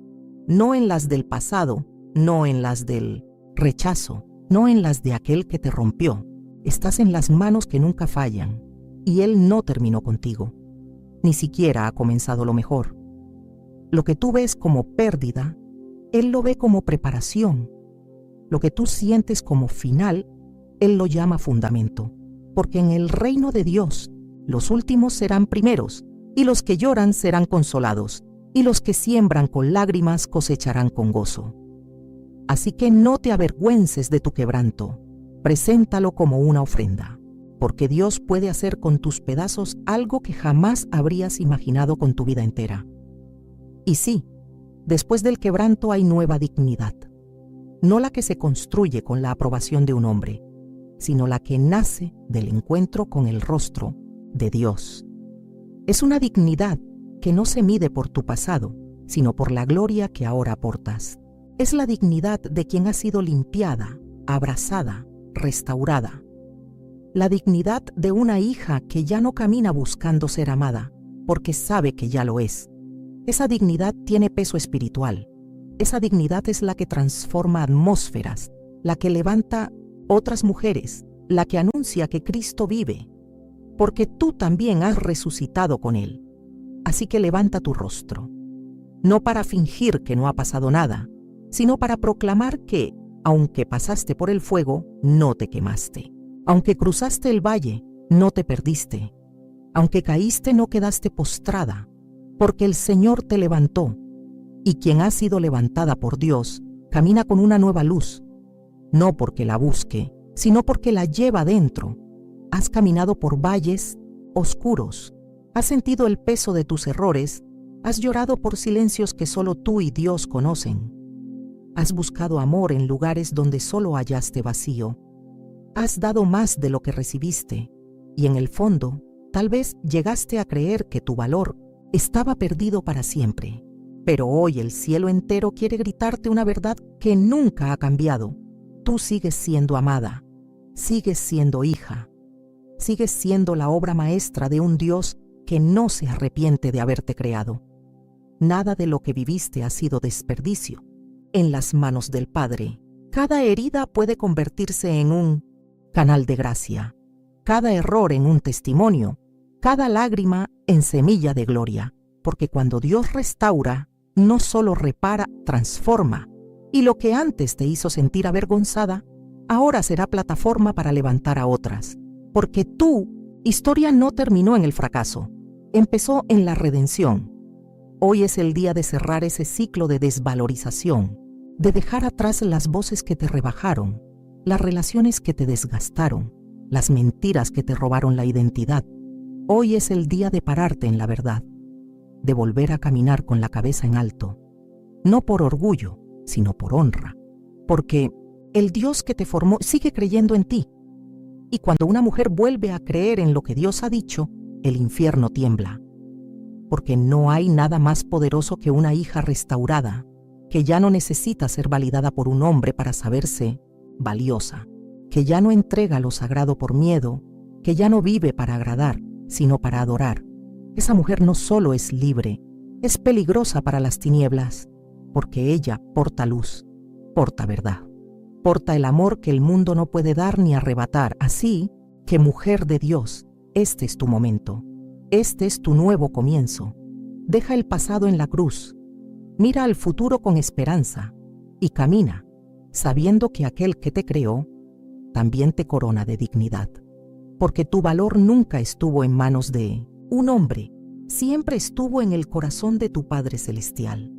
no en las del pasado, no en las del rechazo, no en las de aquel que te rompió. Estás en las manos que nunca fallan, y Él no terminó contigo. Ni siquiera ha comenzado lo mejor. Lo que tú ves como pérdida, Él lo ve como preparación. Lo que tú sientes como final, Él lo llama fundamento. Porque en el reino de Dios, los últimos serán primeros, y los que lloran serán consolados, y los que siembran con lágrimas cosecharán con gozo. Así que no te avergüences de tu quebranto, preséntalo como una ofrenda, porque Dios puede hacer con tus pedazos algo que jamás habrías imaginado con tu vida entera. Y sí, después del quebranto hay nueva dignidad, no la que se construye con la aprobación de un hombre, sino la que nace del encuentro con el rostro de Dios. Es una dignidad que no se mide por tu pasado, sino por la gloria que ahora aportas. Es la dignidad de quien ha sido limpiada, abrazada, restaurada. La dignidad de una hija que ya no camina buscando ser amada, porque sabe que ya lo es. Esa dignidad tiene peso espiritual. Esa dignidad es la que transforma atmósferas, la que levanta otras mujeres, la que anuncia que Cristo vive, porque tú también has resucitado con Él. Así que levanta tu rostro, no para fingir que no ha pasado nada, sino para proclamar que, aunque pasaste por el fuego, no te quemaste. Aunque cruzaste el valle, no te perdiste. Aunque caíste, no quedaste postrada, porque el Señor te levantó, y quien ha sido levantada por Dios, camina con una nueva luz, no porque la busque, sino porque la lleva dentro. Has caminado por valles oscuros, has sentido el peso de tus errores, has llorado por silencios que solo tú y Dios conocen. Has buscado amor en lugares donde solo hallaste vacío. Has dado más de lo que recibiste, y en el fondo, tal vez llegaste a creer que tu valor estaba perdido para siempre. Pero hoy el cielo entero quiere gritarte una verdad que nunca ha cambiado. Tú sigues siendo amada, sigues siendo hija, sigues siendo la obra maestra de un Dios que no se arrepiente de haberte creado. Nada de lo que viviste ha sido desperdicio. En las manos del Padre, cada herida puede convertirse en un canal de gracia, cada error en un testimonio, cada lágrima en semilla de gloria, porque cuando Dios restaura, no solo repara, transforma, y lo que antes te hizo sentir avergonzada, ahora será plataforma para levantar a otras, porque tu historia no terminó en el fracaso, empezó en la redención. Hoy es el día de cerrar ese ciclo de desvalorización, de dejar atrás las voces que te rebajaron, las relaciones que te desgastaron, las mentiras que te robaron la identidad. Hoy es el día de pararte en la verdad, de volver a caminar con la cabeza en alto, no por orgullo, sino por honra, porque el Dios que te formó sigue creyendo en ti. Y cuando una mujer vuelve a creer en lo que Dios ha dicho, el infierno tiembla, porque no hay nada más poderoso que una hija restaurada, que ya no necesita ser validada por un hombre para saberse valiosa, que ya no entrega lo sagrado por miedo, que ya no vive para agradar, sino para adorar. Esa mujer no solo es libre, es peligrosa para las tinieblas, porque ella porta luz, porta verdad, porta el amor que el mundo no puede dar ni arrebatar. Así que, mujer de Dios, este es tu momento, este es tu nuevo comienzo. Deja el pasado en la cruz, mira al futuro con esperanza y camina, sabiendo que aquel que te creó también te corona de dignidad, porque tu valor nunca estuvo en manos de un hombre, siempre estuvo en el corazón de tu Padre Celestial.